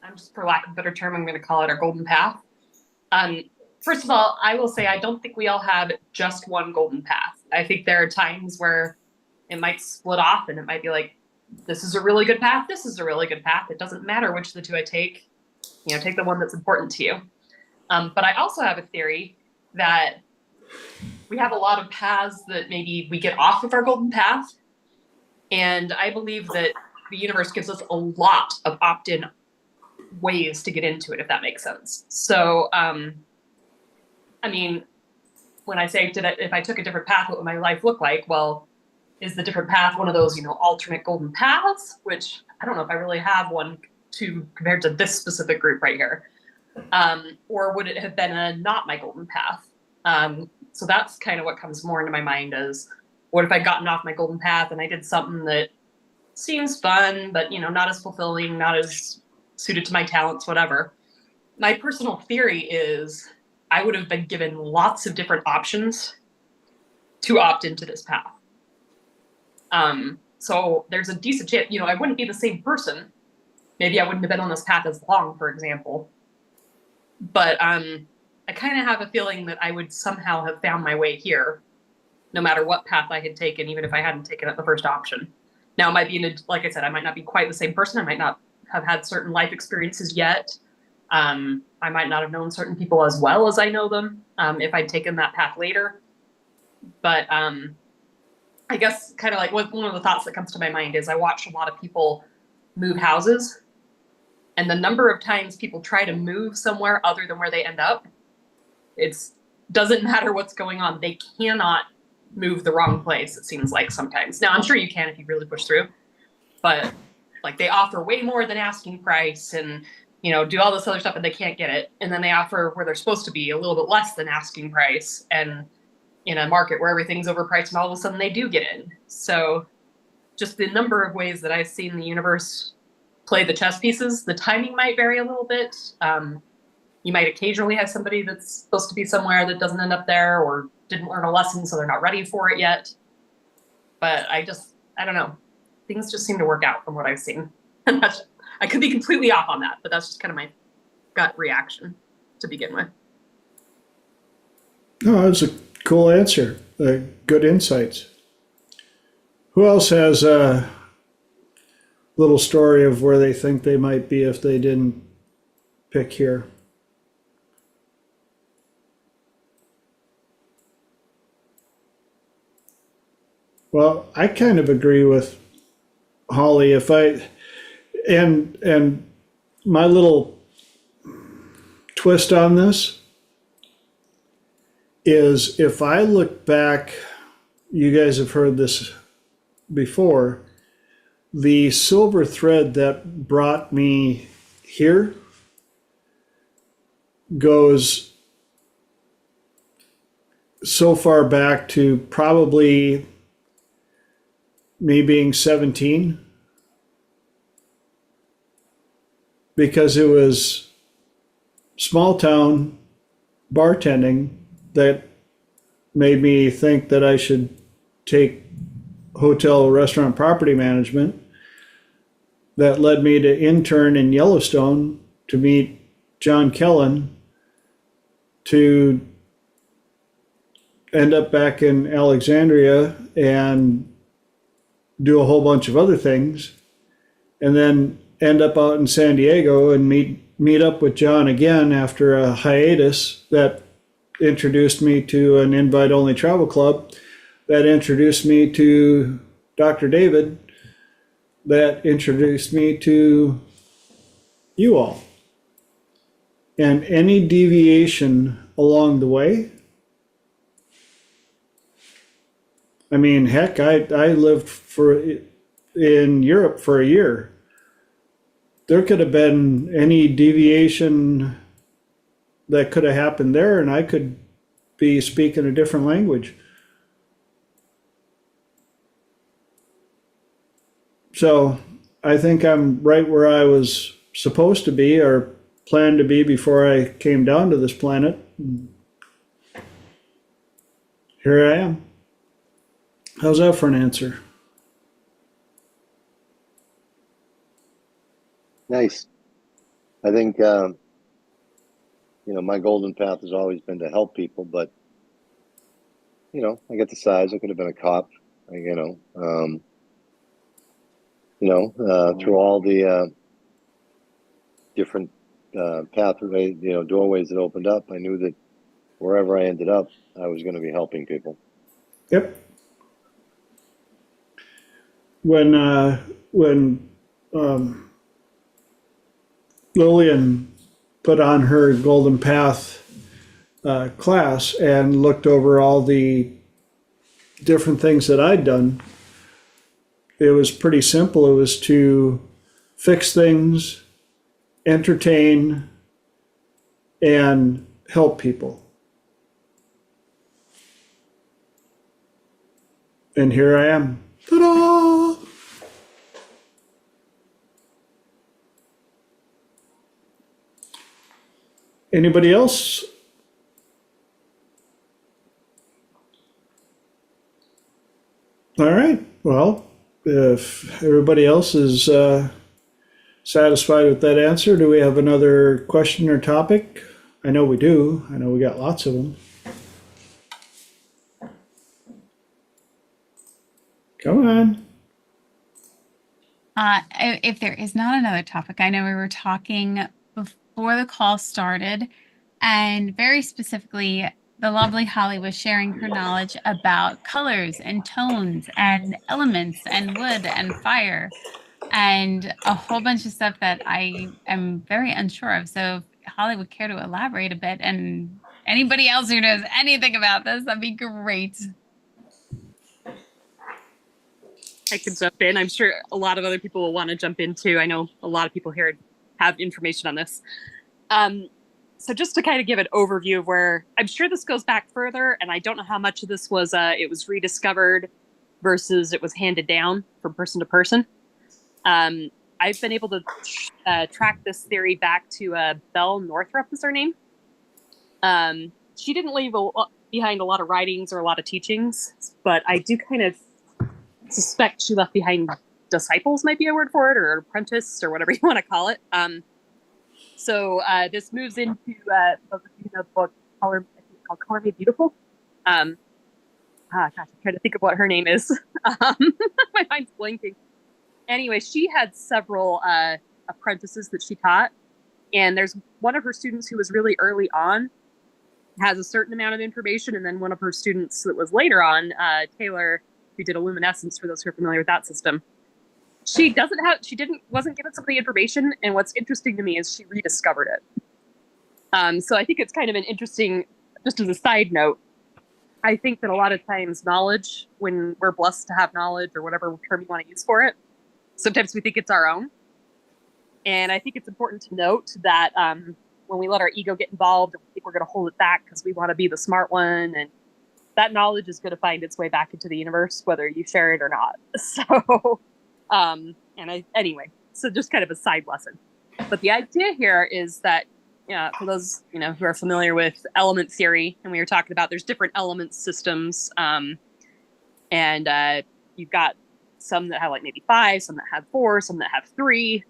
I'm just, for lack of a better term, I'm going to call it our golden path. First of all, I will say I don't think we all have just one golden path. I think there are times where it might split off and it might be like, this is a really good path. This is a really good path. It doesn't matter which of the two I take, take the one that's important to you. But I also have a theory that we have a lot of paths that maybe we get off of our golden path. And I believe that the universe gives us a lot of opt-in ways to get into it, if that makes sense. So, I mean, when I say, if I took a different path, what would my life look like? Well, is the different path one of those, alternate golden paths, which I don't know if I really have one compared to this specific group right here. Or would it have been a not my golden path? So that's kind of what comes more into my mind is, what if I'd gotten off my golden path and I did something that seems fun, but not as fulfilling, not as suited to my talents, whatever. My personal theory is I would have been given lots of different options to opt into this path. So there's a decent chance, I wouldn't be the same person. Maybe I wouldn't have been on this path as long, for example. But I kind of have a feeling that I would somehow have found my way here, no matter what path I had taken, even if I hadn't taken up the first option. Now, it might be, like I said, I might not be quite the same person. I might not have had certain life experiences yet. I might not have known certain people as well as I know them if I'd taken that path later. But I guess kind of like one of the thoughts that comes to my mind is I watch a lot of people move houses. And the number of times people try to move somewhere other than where they end up, it doesn't matter what's going on. They cannot move the wrong place, it seems like sometimes. Now, I'm sure you can if you really push through. But like they offer way more than asking price and, do all this other stuff and they can't get it. And then they offer where they're supposed to be a little bit less than asking price and in a market where everything's overpriced and all of a sudden they do get in. So just the number of ways that I've seen the universe play the chess pieces, the timing might vary a little bit. You might occasionally have somebody that's supposed to be somewhere that doesn't end up there or didn't learn a lesson, so they're not ready for it yet. But I don't know. things just seem to work out from what I've seen. I could be completely off on that, but that's just kind of my gut reaction to begin with.
No, that was a cool answer. Good insights. Who else has a little story of where they think they might be if they didn't pick here? Well, I kind of agree with Holly. And my little twist on this is, if I look back, you guys have heard this before, the silver thread that brought me here goes so far back to probably me being 17, because it was small town bartending that made me think that I should take hotel restaurant property management, that led me to intern in Yellowstone to meet John Kellen, to end up back in Alexandria and do a whole bunch of other things, and then end up out in San Diego and meet up with John again after a hiatus that introduced me to an invite-only travel club, that introduced me to Dr. David, that introduced me to you all. And any deviation along the way, I mean, heck, I lived in Europe for a year. There could have been any deviation that could have happened there, and I could be speaking a different language. So I think I'm right where I was supposed to be, or planned to be, before I came down to this planet. Here I am. How's that for an answer?
Nice. I think, my golden path has always been to help people, but, I got the size. I could have been a cop, through all the different pathways, doorways that opened up. I knew that wherever I ended up, I was going to be helping people.
Yep. When Lillian put on her Golden Path class and looked over all the different things that I'd done, it was pretty simple. It was to fix things, entertain, and help people. And here I am. Ta-da! Anybody else? All right. Well, if everybody else is satisfied with that answer, do we have another question or topic? I know we do. I know we got lots of them. Come on.
If there is not another topic, I know we were talking before the call started, and very specifically, the lovely Holly was sharing her knowledge about colors and tones and elements and wood and fire and a whole bunch of stuff that I am very unsure of. So if Holly would care to elaborate a bit, and anybody else who knows anything about this, that'd be great.
I can jump in. I'm sure a lot of other people will want to jump in too. I know a lot of people here have information on this. So just to kind of give an overview of where, I'm sure this goes back further, and I don't know how much of this was it was rediscovered versus it was handed down from person to person. I've been able to track this theory back to Belle Northrup is her name. She didn't leave behind a lot of writings or a lot of teachings, but I do kind of suspect she left behind disciples might be a word for it, or apprentice, or whatever you want to call it. So this moves into the book Color, I think it's called Color Me Beautiful. Gosh, I'm trying to think of what her name is. My mind's blinking. Anyway, she had several apprentices that she taught, and there's one of her students who was really early on, has a certain amount of information, and then one of her students that was later on, Taylor, who did a Luminescence, for those who are familiar with that system, wasn't given some of the information, and what's interesting to me is she rediscovered it. So I think it's kind of an interesting, just as a side note, I think that a lot of times knowledge, when we're blessed to have knowledge, or whatever term you want to use for it, sometimes we think it's our own. And I think it's important to note that when we let our ego get involved, we think we're going to hold it back because we want to be the smart one, and that knowledge is going to find its way back into the universe, whether you share it or not. So, anyway, so just kind of a side lesson. But the idea here is that, for those, who are familiar with element theory, and we were talking about there's different element systems, and you've got some that have like maybe 5, some that have 4, some that have 3.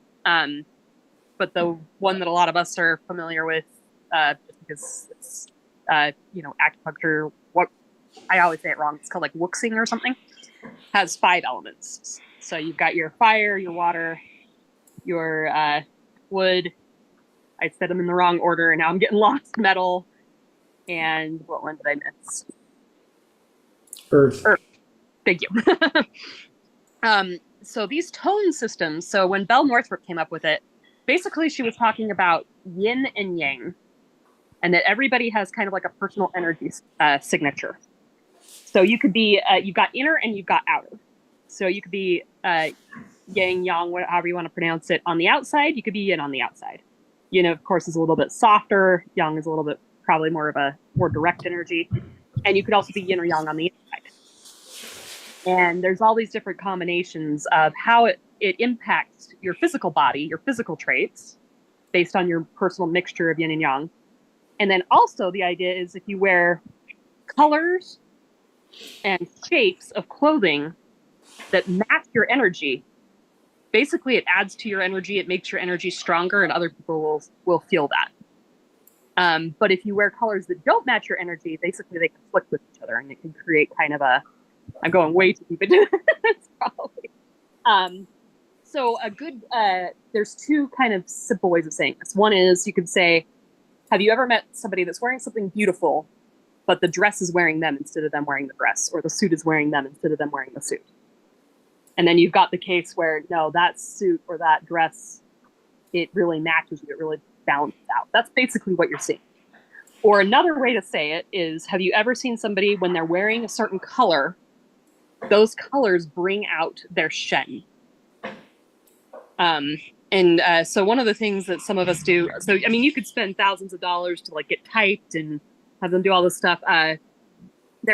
But the one that a lot of us are familiar with, because it's, acupuncture, what I always say it wrong, it's called like wuxing or something, has 5 elements. So you've got your fire, your water, your wood. I said them in the wrong order, and now I'm getting lost. Metal, and what one did I miss?
Earth.
Thank you. So these tone systems. So when Belle Northrup came up with it, basically she was talking about yin and yang, and that everybody has kind of like a personal energy signature. So you could be, you've got inner and you've got outer. So you could be yang, yang, however you want to pronounce it, on the outside. You could be yin on the outside. Yin, of course, is a little bit softer. Yang is a little bit probably more of a more direct energy. And you could also be yin or yang on the inside. And there's all these different combinations of how it impacts your physical body, your physical traits, based on your personal mixture of yin and yang. And then also the idea is if you wear colors and shapes of clothing that match your energy, basically it adds to your energy, it makes your energy stronger, and other people will feel that. But if you wear colors that don't match your energy, basically they conflict with each other, and it can create kind of I'm going way too deep into this probably. So there's 2 kind of simple ways of saying this. One is you could say, have you ever met somebody that's wearing something beautiful, but the dress is wearing them instead of them wearing the dress, or the suit is wearing them instead of them wearing the suit? And then you've got the case where, no, that suit or that dress, it really matches you. It really balances out. That's basically what you're seeing. Or another way to say it is, have you ever seen somebody when they're wearing a certain color, those colors bring out their shen? So one of the things that some of us do, so, I mean, you could spend thousands of dollars to like get typed and have them do all this stuff. There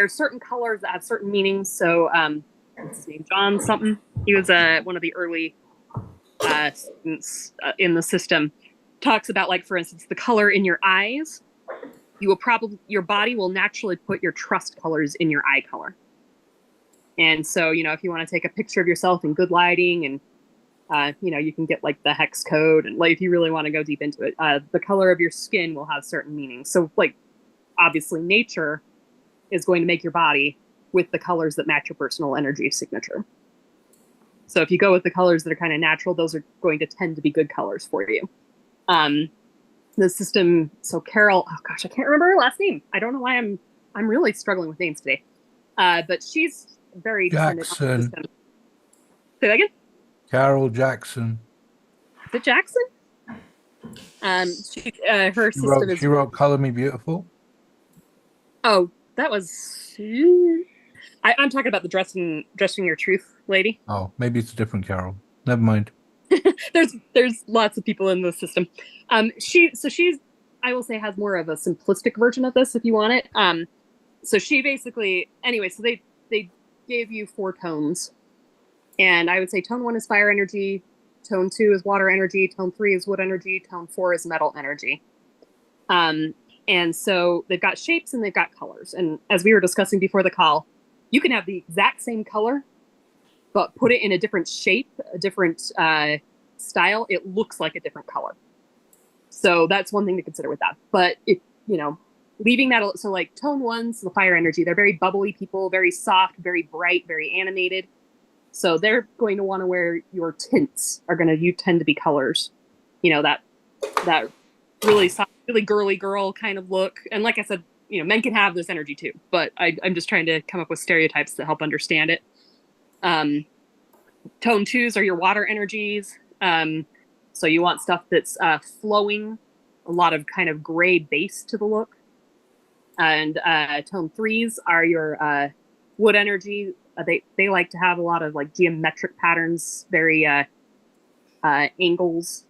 are certain colors that have certain meanings. So, what's his name? John something. He was one of the early students in the system. Talks about, like, for instance, the color in your eyes. Your body will naturally put your trust colors in your eye color. And so, if you want to take a picture of yourself in good lighting, and you can get like the hex code, and like if you really want to go deep into it, the color of your skin will have certain meanings. So, like, obviously, nature is going to make your body with the colors that match your personal energy signature. So if you go with the colors that are kind of natural, those are going to tend to be good colors for you. The system, so Carol, oh gosh, I can't remember her last name. I don't know why I'm really struggling with names today. But she's very dependent on the system. Say that again?
Carol Jackson.
Is it Jackson? Her system is...
She wrote Color Me Beautiful.
Oh, that was... I'm talking about the dressing your truth lady.
Oh, maybe it's a different Carol. Never mind.
There's lots of people in the system. She's I will say has more of a simplistic version of this if you want it. So she basically, anyway, so they gave you 4 tones, and I would say tone 1 is fire energy, tone 2 is water energy, tone 3 is wood energy, tone 4 is metal energy. And so they've got shapes and they've got colors. And as we were discussing before the call, you can have the exact same color but put it in a different shape, a different style, it looks like a different color. So that's one thing to consider with that. But if, you know, leaving that, so like tone ones, the fire energy, they're very bubbly people, very soft, very bright, very animated. So they're going to want to wear your tints you tend to be colors, you know, that really soft, really girly girl kind of look. And like I said, you know, men can have this energy too, but I'm just trying to come up with stereotypes that help understand it. Tone twos are your water energies. So you want stuff that's flowing, a lot of kind of gray base to the look. And tone threes are your wood energy. They like to have a lot of like geometric patterns, very angles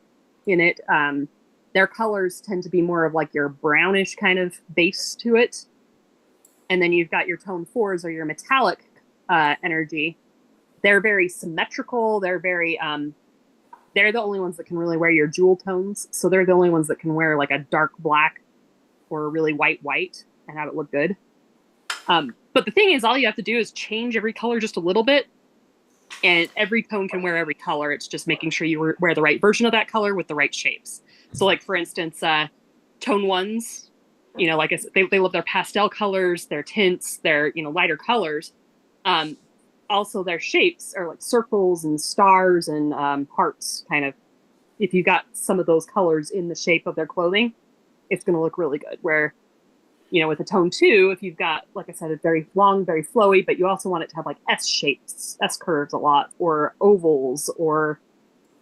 in it. Their colors tend to be more of like your brownish kind of base to it. And then you've got your tone fours or your metallic energy. They're very symmetrical. They're very they're the only ones that can really wear your jewel tones. So they're the only ones that can wear like a dark black or a really white and have it look good. But the thing is, all you have to do is change every color just a little bit, and every tone can wear every color. It's just making sure you wear the right version of that color with the right shapes. So like, for instance, tone ones, you know, like I said, they love their pastel colors, their tints, their, you know, lighter colors. Also their shapes are like circles and stars and hearts, kind of. If you got some of those colors in the shape of their clothing, it's going to look really good. Where, you know, with a tone two, if you've got, like I said, a very long, very flowy, but you also want it to have like S shapes, S curves a lot, or ovals, or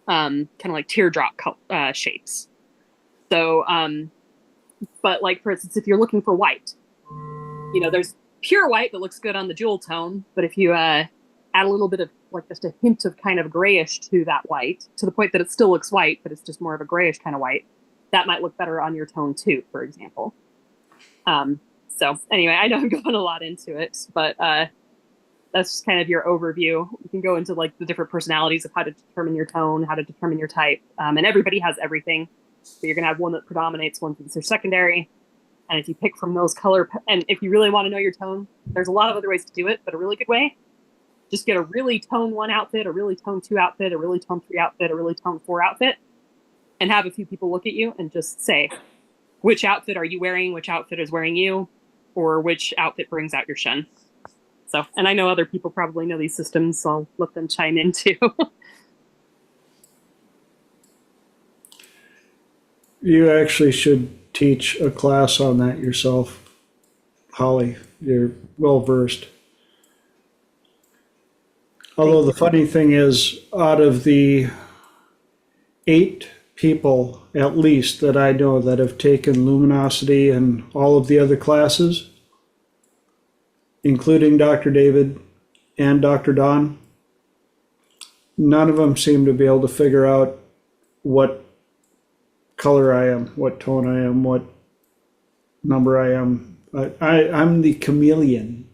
kind of like teardrop shapes. So, but like, for instance, if you're looking for white, you know, there's pure white that looks good on the jewel tone, but if you add a little bit of like just a hint of kind of grayish to that white, to the point that it still looks white, but it's just more of a grayish kind of white, that might look better on your tone two, for example. So anyway, I know I'm going a lot into it, but that's just kind of your overview. You can go into like the different personalities of how to determine your tone, how to determine your type, and everybody has everything. So you're going to have one that predominates, one that's your secondary. And if you pick from those and if you really want to know your tone, there's a lot of other ways to do it, but a really good way, just get a really tone one outfit, a really tone two outfit, a really tone three outfit, a really tone four outfit, and have a few people look at you and just say, which outfit are you wearing? Which outfit is wearing you? Or which outfit brings out your shen? So, and I know other people probably know these systems, so I'll let them chime in too.
You actually should teach a class on that yourself, Holly. You're well versed. Although the funny thing is, out of the 8 people at least that I know that have taken Luminosity and all of the other classes, including Dr. David and Dr. Don, none of them seem to be able to figure out what color I am, what tone I am, what number I am. I'm the chameleon.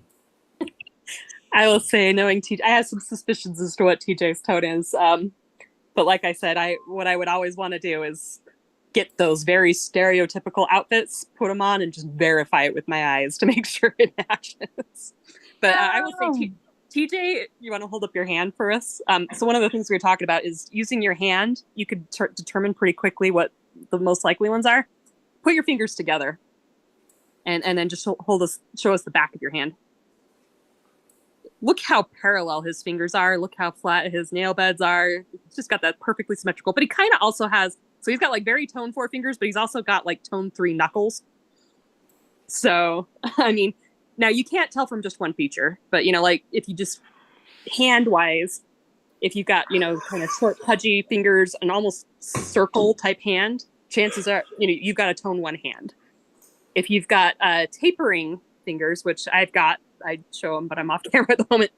I will say, knowing TJ, I have some suspicions as to what TJ's tone is. But like I said, what I would always want to do is get those very stereotypical outfits, put them on, and just verify it with my eyes to make sure it matches. But I will say, TJ, you want to hold up your hand for us? So one of the things we were talking about is using your hand. You could determine pretty quickly what the most likely ones are. Put your fingers together, and then just show us the back of your hand. Look how parallel his fingers are. Look how flat his nail beds are. He's just got that perfectly symmetrical. But he kind of also has, so he's got like very tone 4 fingers, but he's also got like tone 3 knuckles. So, I mean, now you can't tell from just one feature, but you know, like if you just hand wise, if you've got, you know, kind of short, pudgy fingers, an almost circle type hand, chances are, you know, you've got a tone 1 hand. If you've got tapering fingers, which I've got, I'd show them, but I'm off camera at the moment.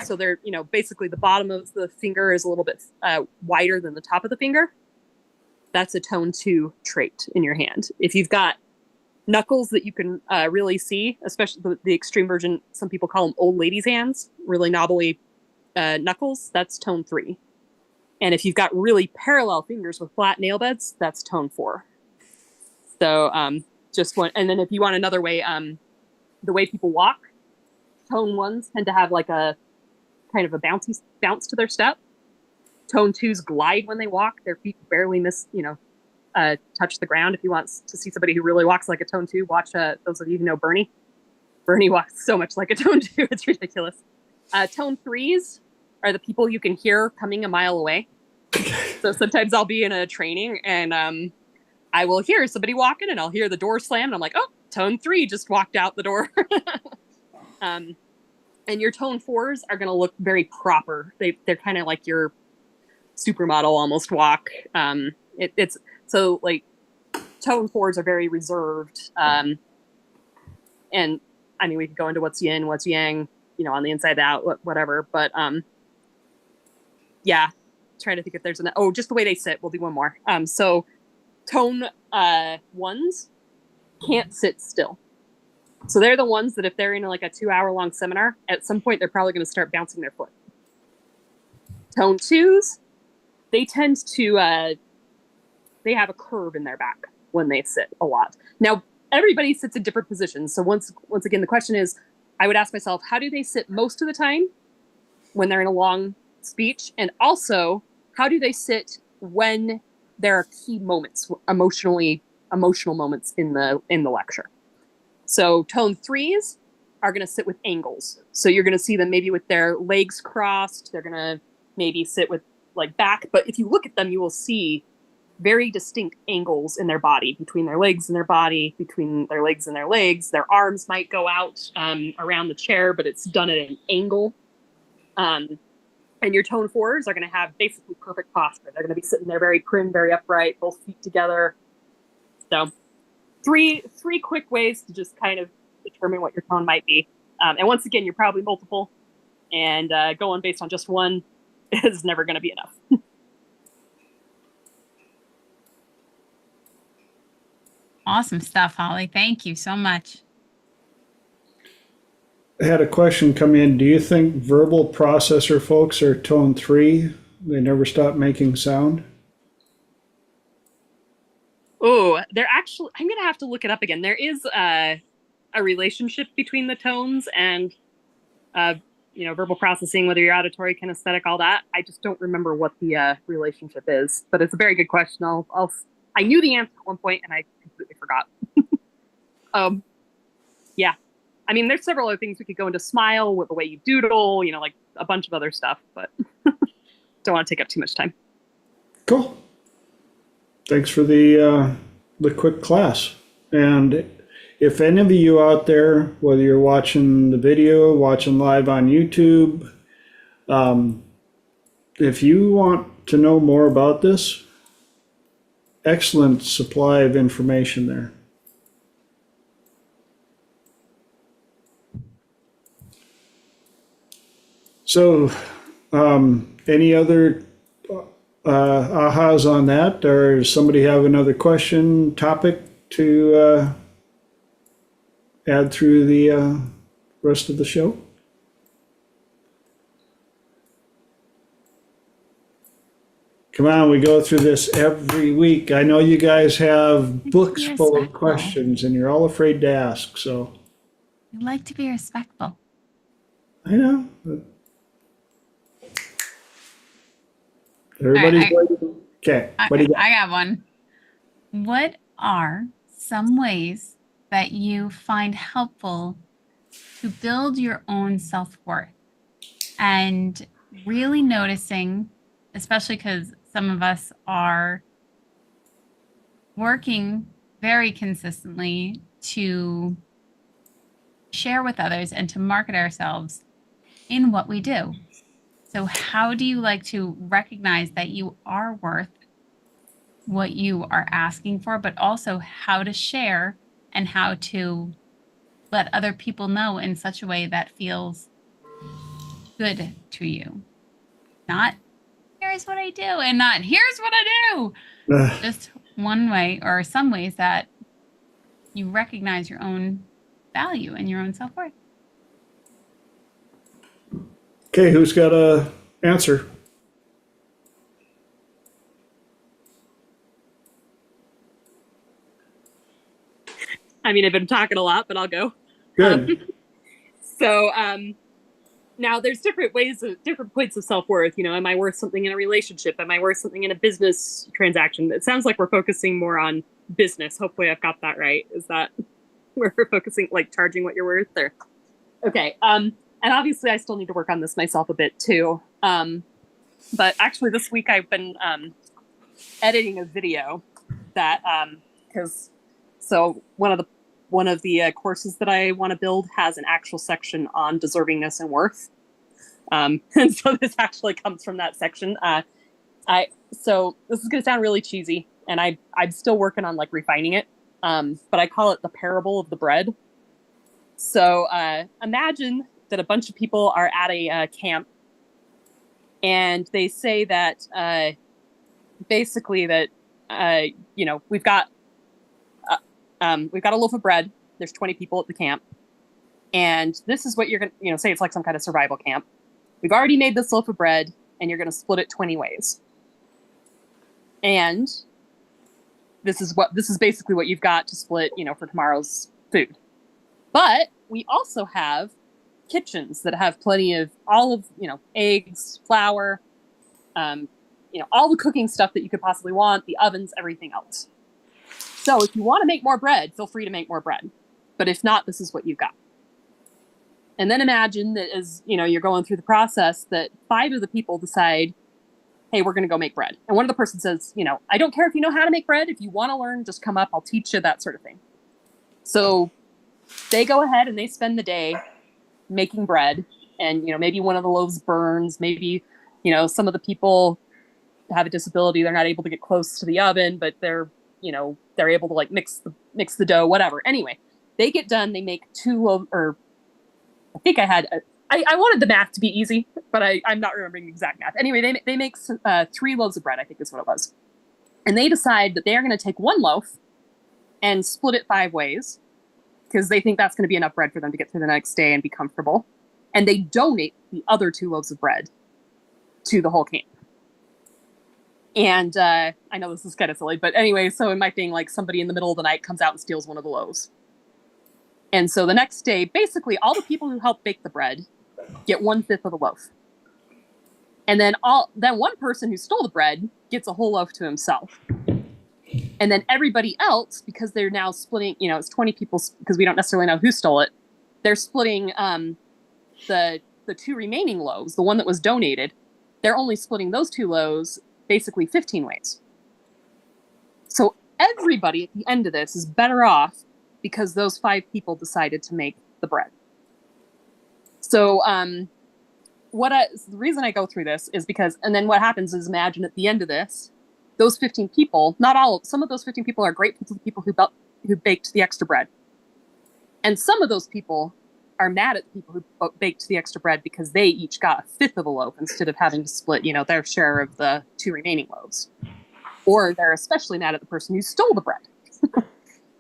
So they're, you know, basically the bottom of the finger is a little bit wider than the top of the finger. That's a tone 2 trait in your hand. If you've got knuckles that you can really see, especially the extreme version, some people call them old ladies' hands, really knobbly knuckles, that's tone 3. And if you've got really parallel fingers with flat nail beds, that's tone 4. So just one. And then if you want another way, the way people walk, tone 1s tend to have like a kind of a bounce to their step. Tone 2s glide when they walk. Their feet barely touch the ground. If you want to see somebody who really walks like a tone 2, watch those of you who know Bernie. Bernie walks so much like a tone 2, it's ridiculous. Tone 3s are the people you can hear coming a mile away. So sometimes I'll be in a training and I will hear somebody walking and I'll hear the door slam and I'm like, oh, tone 3 just walked out the door. And your tone 4s are going to look very proper. They're kind of like your supermodel almost walk. It's so like tone 4s are very reserved. And I mean, we could go into what's yin, what's yang, on the inside out, whatever. But yeah, trying to think if there's just the way they sit. We'll do one more. So tone 1s can't sit still. So they're the ones that if they're in like a 2-hour-long seminar, at some point they're probably going to start bouncing their foot. Tone 2s, they tend to they have a curve in their back when they sit a lot. Now, everybody sits in different positions. So once again, the question is, I would ask myself, how do they sit most of the time when they're in a long speech? And also, how do they sit when there are key moments, emotional moments in the lecture? So tone 3s are going to sit with angles. So you're going to see them maybe with their legs crossed. They're going to maybe sit with like back. But if you look at them, you will see very distinct angles in their body, between their legs and their body, between their legs and their legs. Their arms might go out around the chair, but it's done at an angle. And your tone 4s are going to have basically perfect posture. They're going to be sitting there very prim, very upright, both feet together. So three quick ways to just kind of determine what your tone might be. And once again, you're probably multiple, and going based on just one is never going to be enough.
Awesome stuff, Holly. Thank you so much.
I had a question come in. Do you think verbal processor folks are tone 3? They never stop making sound?
Oh, they're actually, I'm going to have to look it up again. There is a relationship between the tones and, verbal processing, whether you're auditory, kinesthetic, all that. I just don't remember what the relationship is, but it's a very good question. I knew the answer at one point and I completely forgot. Yeah. I mean, there's several other things we could go into. Smile, with the way you doodle, like a bunch of other stuff, but don't want to take up too much time.
Cool. Thanks for the quick class. And if any of you out there, whether you're watching the video, watching live on YouTube, if you want to know more about this, excellent supply of information there. So, any other ahas on that, or does somebody have another question, topic to add through the rest of the show? Come on, we go through this every week. I know you guys have books full of questions and you're all afraid to ask, so.
We like to be respectful.
I know. Everybody's waiting. Okay, what do you got?
I got one. What are some ways that you find helpful to build your own self-worth? And really noticing, especially because some of us are working very consistently to share with others and to market ourselves in what we do. So how do you like to recognize that you are worth what you are asking for, but also how to share and how to let other people know in such a way that feels good to you? Not, here's what I do, and not, here's what I do. Just one way or some ways that you recognize your own value and your own self-worth.
Okay, who's got a answer?
I mean, I've been talking a lot, but I'll go.
Good.
So Now, there's different points of self-worth. You know, am I worth something in a relationship? Am I worth something in a business transaction? It sounds like we're focusing more on business. Hopefully I've got that right. Is that where we're focusing, like charging what you're worth? Or okay. And obviously I still need to work on this myself a bit too. But actually this week I've been editing a video that because so one of the courses that I want to build has an actual section on deservingness and worth. And so this actually comes from that section. So this is going to sound really cheesy, and I'm still working on like refining it. But I call it the parable of the bread. So imagine that a bunch of people are at a camp, and they say that basically that you know, we've got a loaf of bread. There's 20 people at the camp, and this is what you're gonna, you know, say it's like some kind of survival camp. We've already made this loaf of bread, and you're gonna split it 20 ways. And this is basically what you've got to split, you know, for tomorrow's food. But we also have kitchens that have plenty of all of, you know, eggs, flour, you know, all the cooking stuff that you could possibly want, the ovens, everything else. So if you want to make more bread, feel free to make more bread. But if not, this is what you've got. And then imagine that as, you know, you're going through the process that 5 of the people decide, hey, we're going to go make bread. And one of the person says, you know, I don't care if you know how to make bread. If you want to learn, just come up. I'll teach you, that sort of thing. So they go ahead and they spend the day making bread. And, you know, maybe one of the loaves burns. Maybe, you know, some of the people have a disability. They're not able to get close to the oven, but they're, you know, they're able to like mix the dough, whatever. Anyway, they get done. They make 2 loaves, or I think I wanted the math to be easy, but I'm not remembering the exact math. Anyway, they make 3 loaves of bread, I think is what it was. And they decide that they are going to take 1 loaf and split it 5 ways because they think that's going to be enough bread for them to get through the next day and be comfortable. And they donate the other 2 loaves of bread to the whole camp. And I know this is kind of silly, but anyway, so in my thing, like somebody in the middle of the night comes out and steals one of the loaves. And so the next day, basically all the people who helped bake the bread get 1/5 of the loaf. And then one person who stole the bread gets a whole loaf to himself. And then everybody else, because they're now splitting, you know, it's 20 people because we don't necessarily know who stole it. They're splitting the 2 remaining loaves, the one that was donated. They're only splitting those 2 loaves basically 15 ways. So everybody at the end of this is better off because those 5 people decided to make the bread. So the reason I go through this is because, and then what happens is, imagine at the end of this, those 15 people, some of those 15 people are grateful to the people who baked the extra bread. And some of those people are mad at the people who baked the extra bread because they each got 1/5 of a loaf instead of having to split, you know, their share of the 2 remaining loaves. Or they're especially mad at the person who stole the bread.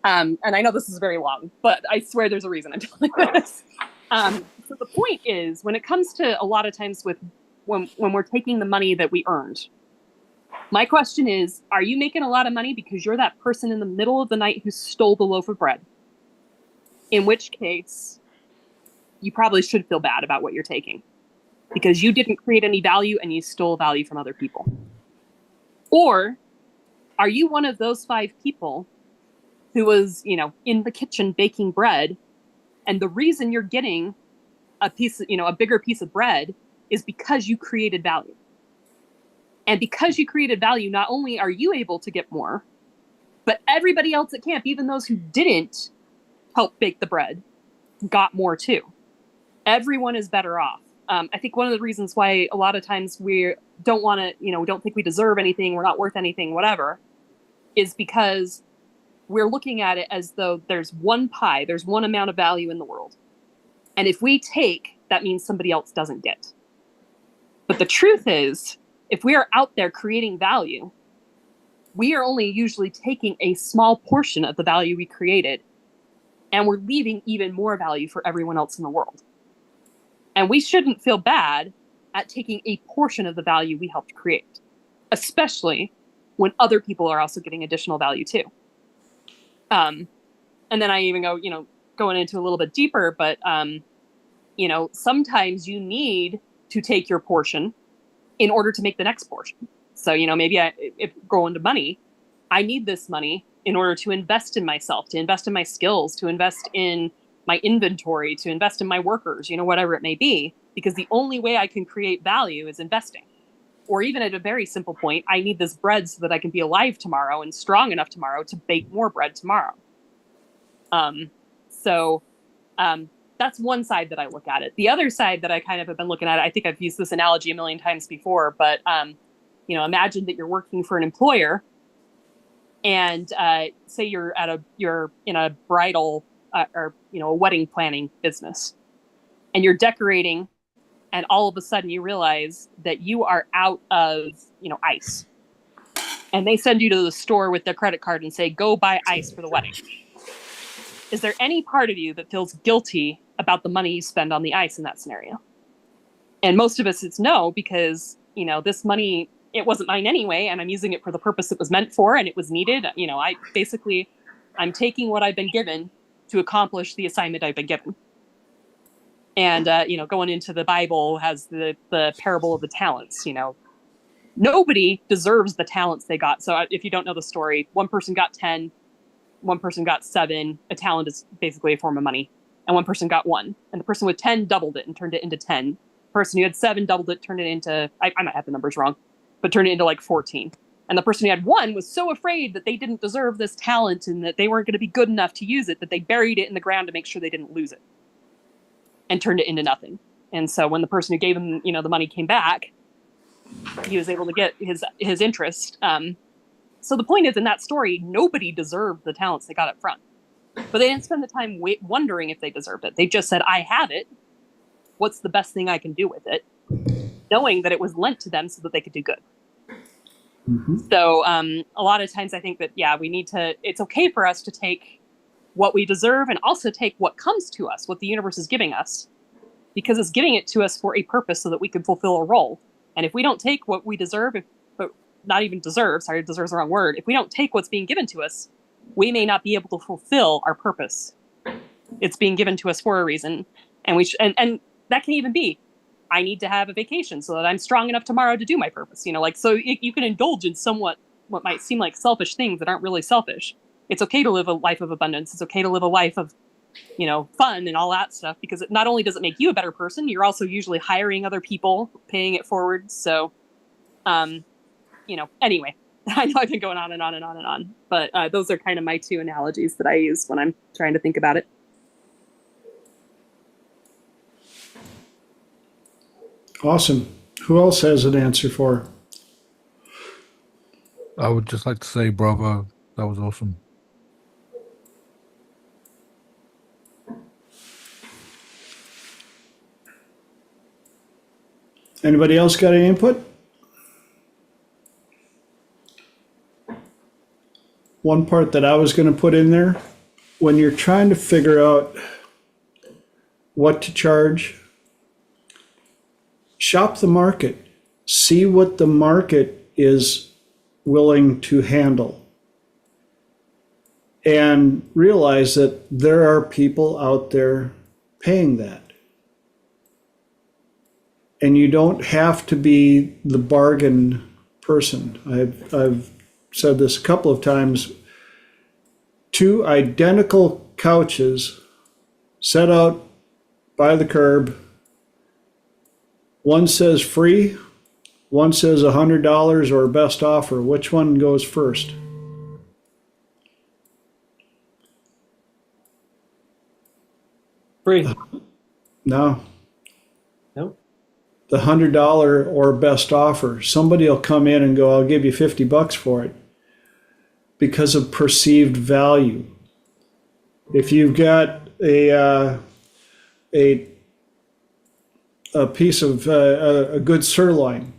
And I know this is very long, but I swear there's a reason I'm telling this. So the point is, when it comes to a lot of times when we're taking the money that we earned, my question is, are you making a lot of money because you're that person in the middle of the night who stole the loaf of bread? In which case, you probably should feel bad about what you're taking because you didn't create any value and you stole value from other people. Or are you one of those 5 people who was, you know, in the kitchen baking bread, and the reason you're getting a piece of, you know, a bigger piece of bread is because you created value. And because you created value, not only are you able to get more, but everybody else at camp, even those who didn't help bake the bread, got more too. Everyone is better off. I think one of the reasons why a lot of times we don't want to, you know, we don't think we deserve anything, we're not worth anything, whatever, is because we're looking at it as though there's one pie, there's one amount of value in the world. And if we take, that means somebody else doesn't get. But the truth is, if we are out there creating value, we are only usually taking a small portion of the value we created, and we're leaving even more value for everyone else in the world. And we shouldn't feel bad at taking a portion of the value we helped create, especially when other people are also getting additional value too. And then I even go, you know, going into a little bit deeper, but sometimes you need to take your portion in order to make the next portion. So, maybe if going to money, I need this money in order to invest in myself, to invest in my skills, to invest in my inventory, to invest in my workers, whatever it may be, because the only way I can create value is investing. Or even at a very simple point, I need this bread so that I can be alive tomorrow and strong enough tomorrow to bake more bread tomorrow. That's one side that I look at it. The other side that I kind of have been looking at, I think I've used this analogy a million times before, but imagine that you're working for an employer, and say you're in a bridal or a wedding planning business, and you're decorating, and all of a sudden you realize that you are out of ice, and they send you to the store with their credit card and say, go buy ice for the wedding. Is there any part of you that feels guilty about the money you spend on the ice in that scenario? And most of us, it's no, because this money, it wasn't mine anyway, and I'm using it for the purpose it was meant for, and it was needed. I'm taking what I've been given to accomplish the assignment I've been given. And going into the Bible has the parable of the talents. Nobody deserves the talents they got. So if you don't know the story, one person got 10, one person got 7. A talent is basically a form of money. And one person got 1. And the person with 10 doubled it and turned it into 10. The person who had 7 doubled it, turned it into, I might have the numbers wrong, but turned it into like 14. And the person who had 1 was so afraid that they didn't deserve this talent and that they weren't going to be good enough to use it, that they buried it in the ground to make sure they didn't lose it and turned it into nothing. And so when the person who gave him, the money came back, he was able to get his interest. So the point is, in that story, nobody deserved the talents they got up front. But they didn't spend the time wondering if they deserved it. They just said, I have it. What's the best thing I can do with it? Knowing that it was lent to them so that they could do good.
Mm-hmm.
So a lot of times I think that, it's okay for us to take what we deserve and also take what comes to us, what the universe is giving us, because it's giving it to us for a purpose so that we can fulfill a role. And if we don't take what we deserve, deserve's the wrong word. If we don't take what's being given to us, we may not be able to fulfill our purpose. It's being given to us for a reason. And and that can even be, I need to have a vacation so that I'm strong enough tomorrow to do my purpose. So you can indulge in somewhat what might seem like selfish things that aren't really selfish. It's okay to live a life of abundance. It's okay to live a life of, fun and all that stuff, because not only does it make you a better person, you're also usually hiring other people, paying it forward. So, anyway, I know I've been going on and on and on and on, but those are kind of my 2 analogies that I use when I'm trying to think about it.
Awesome. Who else has an answer for?
I would just like to say bravo. That was awesome.
Anybody else got any input? One part that I was going to put in there, when you're trying to figure out what to charge, shop the market. See what the market is willing to handle. And realize that there are people out there paying that. And you don't have to be the bargain person. I've said this a couple of times. 2 identical couches set out by the curb. One says free, one says $100 or best offer. Which one goes first?
Free.
No.
No.
The $100 or best offer. Somebody will come in and go, I'll give you $50 for it, because of perceived value. If you've got a piece of a good sirloin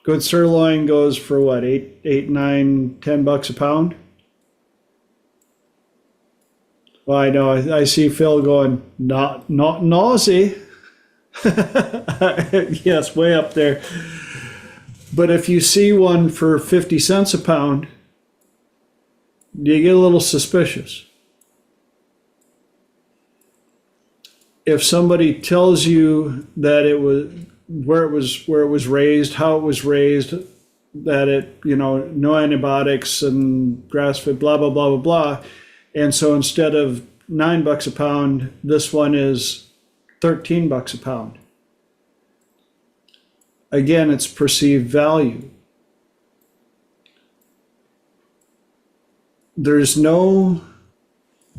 goes for what, $8, $9, $10 a pound? Well, I know I see Phil going, not nausea. Yes, way up there. But if you see one for 50 cents a pound, you get a little suspicious. if somebody tells you that it was where it was raised, how it was raised, that it, no antibiotics and grass-fed, blah, blah, blah, blah, blah. And so instead of $9 a pound, this one is $13 a pound. Again, it's perceived value. There's no,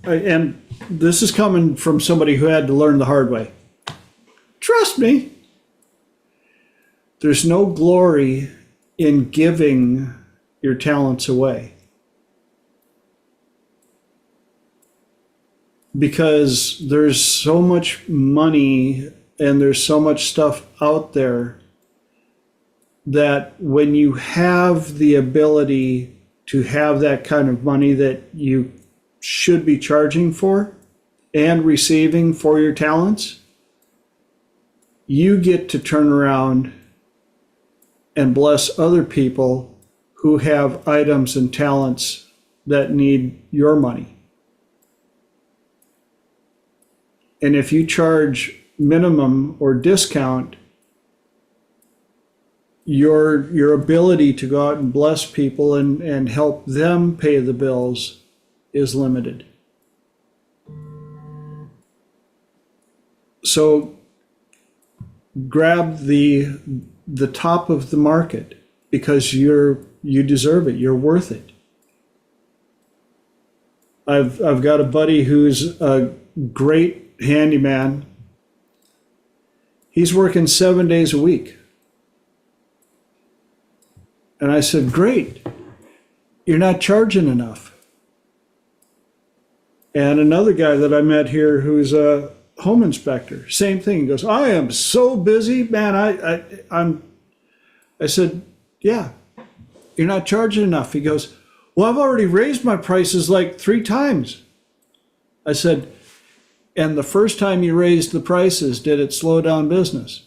and this is coming from somebody who had to learn the hard way. Trust me. There's no glory in giving your talents away. Because there's so much money and there's so much stuff out there that when you have the ability to have that kind of money that you should be charging for and receiving for your talents, you get to turn around and bless other people who have items and talents that need your money. And if you charge minimum or discount, your ability to go out and bless people and help them pay the bills is limited. So grab the top of the market because you deserve it. You're worth it. I've got a buddy who's a great handyman. He's working 7 days a week. And I said, great, you're not charging enough. And another guy that I met here who's a home inspector, same thing. He goes, I am so busy, man. I said, yeah, you're not charging enough. He goes, well, I've already raised my prices like 3 times. I said, and the first time you raised the prices, did it slow down business?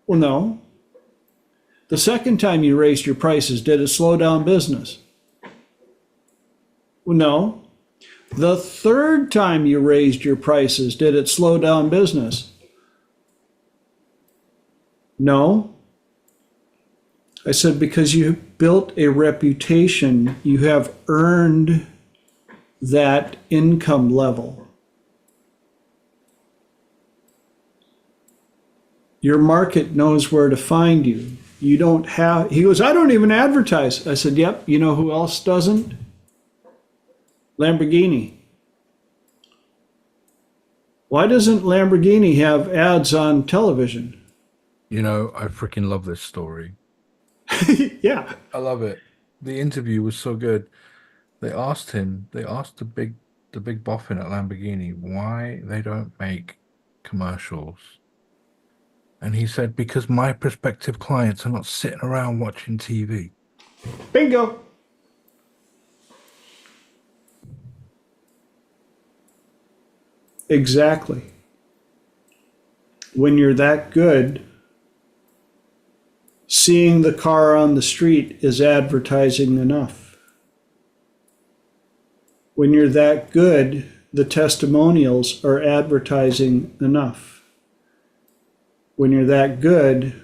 Well, no. The second time you raised your prices, did it slow down business? Well, no. The third time you raised your prices, did it slow down business? No. I said, because you built a reputation, you have earned that income level. Your market knows where to find you. You don't have, he goes, I don't even advertise. I said, yep, you know who else doesn't? Lamborghini. Why doesn't Lamborghini have ads on television?
I freaking love this story.
Yeah.
I love it. The interview was so good. They asked the big boffin at Lamborghini why they don't make commercials. And he said, because my prospective clients are not sitting around watching TV.
Bingo. Exactly. When you're that good, seeing the car on the street is advertising enough. When you're that good, the testimonials are advertising enough. When you're that good,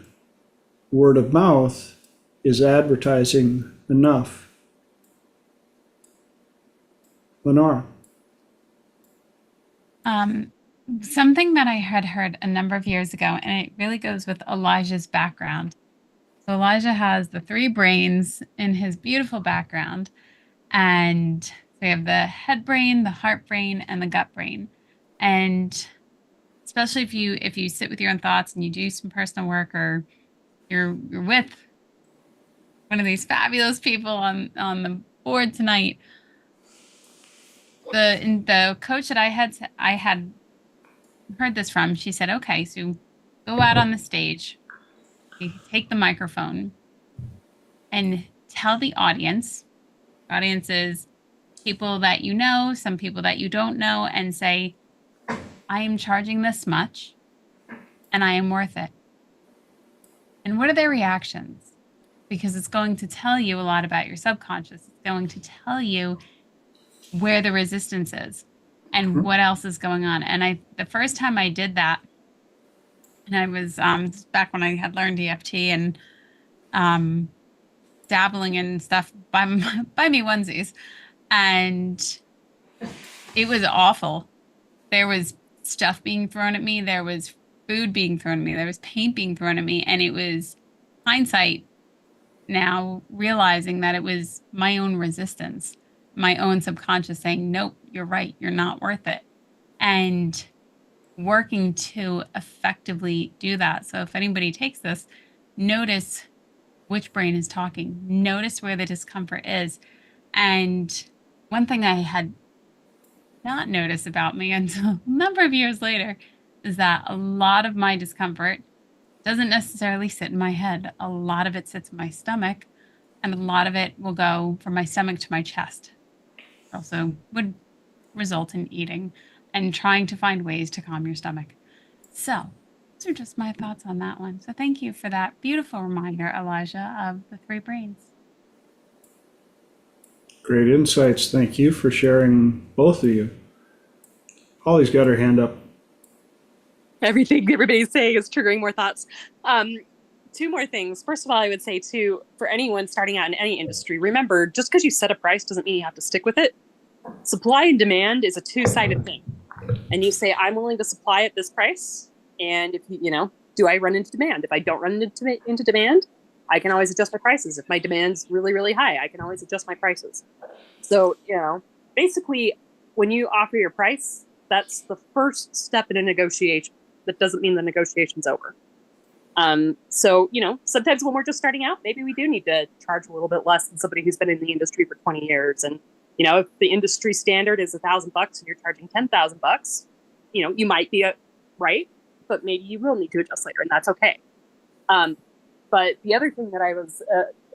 word of mouth is advertising enough. Lenora.
Something that I had heard a number of years ago, and it really goes with Elijah's background. So Elijah has the 3 brains in his beautiful background. And so we have the head brain, the heart brain, and the gut brain. And especially if you sit with your own thoughts and you do some personal work, or you're with one of these fabulous people on the board tonight. The coach that I had heard this from, she said, okay, so go out on the stage, you take the microphone and tell the audience is people that you know, some people that you don't know, and say, I am charging this much and I am worth it. And what are their reactions? Because it's going to tell you a lot about your subconscious. It's going to tell you where the resistance is. and what else is going on. And the first time I did that, and I was back when I had learned EFT and dabbling in stuff by me onesies, and it was awful. There was stuff being thrown at me. There was food being thrown at me. There was paint being thrown at me. And it was hindsight now realizing that it was my own resistance, my own subconscious saying, nope, you're right. You're not worth it. And working to effectively do that. So if anybody takes this, notice which brain is talking, notice where the discomfort is. And one thing I had not noticed about me until a number of years later is that a lot of my discomfort doesn't necessarily sit in my head. A lot of it sits in my stomach, and a lot of it will go from my stomach to my chest. It also would result in eating and trying to find ways to calm your stomach. So those are just my thoughts on that one. So thank you for that beautiful reminder, Elijah, of the three brains.
Great insights. Thank you for sharing, both of you. Holly's got her hand up.
Everything everybody's saying is triggering more thoughts. Two more things. First of all, I would say too, for anyone starting out in any industry, remember, just because you set a price doesn't mean you have to stick with it. Supply and demand is a two-sided thing. And you say, I'm willing to supply at this price. And if do I run into demand? If I don't run into demand, I can always adjust my prices. If my demand's really, really high, I can always adjust my prices. So, basically, when you offer your price, that's the first step in a negotiation. That doesn't mean the negotiation's over. So, sometimes when we're just starting out, maybe we do need to charge a little bit less than somebody who's been in the industry for 20 years. And, if the industry standard is $1,000 and you're charging $10,000, you might be right, but maybe you will need to adjust later, and that's okay. But the other thing that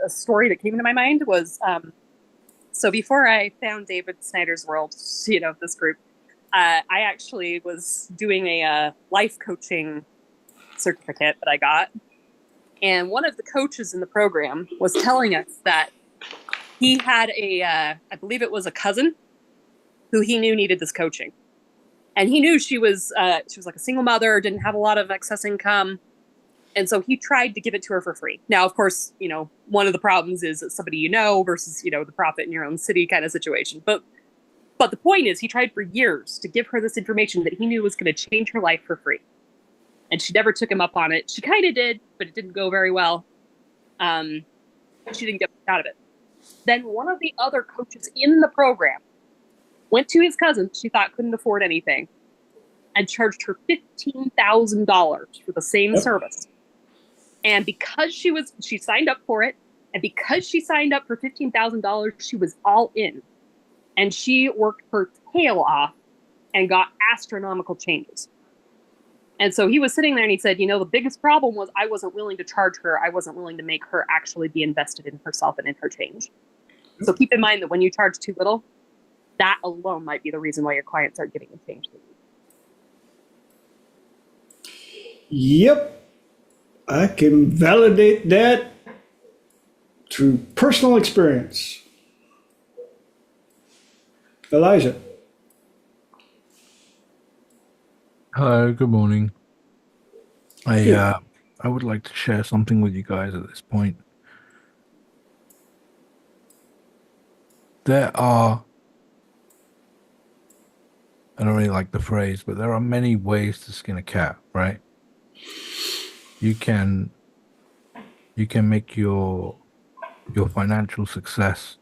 a story that came into my mind was, so before I found David Snyder's World, this group, I actually was doing a life coaching certificate that I got. And one of the coaches in the program was telling us that he had I believe it was a cousin who he knew needed this coaching. And he knew she was like a single mother, didn't have a lot of excess income. And so he tried to give it to her for free. Now, of course, one of the problems is somebody versus, the prophet in your own city kind of situation. But the point is, he tried for years to give her this information that he knew was going to change her life for free. And she never took him up on it. She kind of did, but it didn't go very well. She didn't get much out of it. Then one of the other coaches in the program went to his cousin, she thought couldn't afford anything, and charged her $15,000 for the same service. And because she signed up for it, and because she signed up for $15,000, she was all in. And she worked her tail off and got astronomical changes. And so he was sitting there and he said, the biggest problem was I wasn't willing to charge her. I wasn't willing to make her actually be invested in herself and in her change. So keep in mind that when you charge too little, that alone might be the reason why your clients aren't getting the change they need.
Yep. I can validate that through personal experience. Elijah.
Hello, good morning. I would like to share something with you guys at this point. There are, I don't really like the phrase, but there are many ways to skin a cat, right? You can make your financial success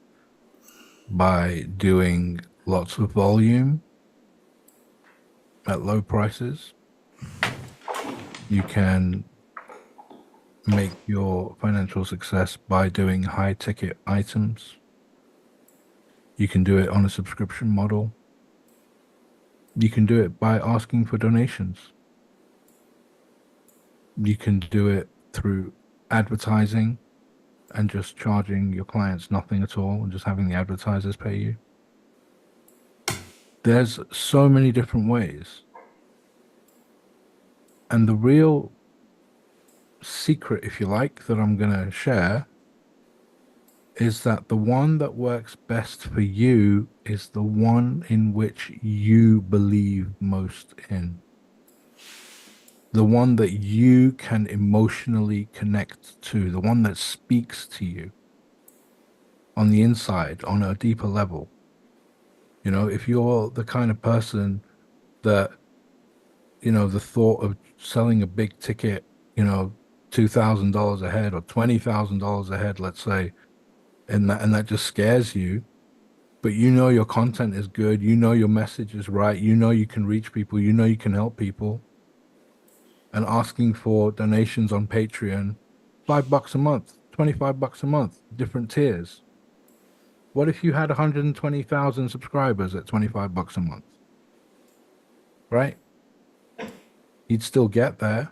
by doing lots of volume at low prices. You can make your financial success by doing high ticket items. You can do it on a subscription model. You can do it by asking for donations. You can do it through advertising and just charging your clients nothing at all and just having the advertisers pay you. There's so many different ways. And the real secret, if you like, that I'm going to share is that the one that works best for you is the one in which you believe most in. The one that you can emotionally connect to, the one that speaks to you on the inside, on a deeper level. You know, if you're the kind of person that, you know, the thought of selling a big ticket, you know, $2,000 a head or $20,000 a head, let's say, and that just scares you, but you know your content is good, you know your message is right, you know you can reach people, you know you can help people, and asking for donations on Patreon, $5 a month, $25 a month, different tiers. What if you had 120,000 subscribers at $25 a month? Right? You'd still get there.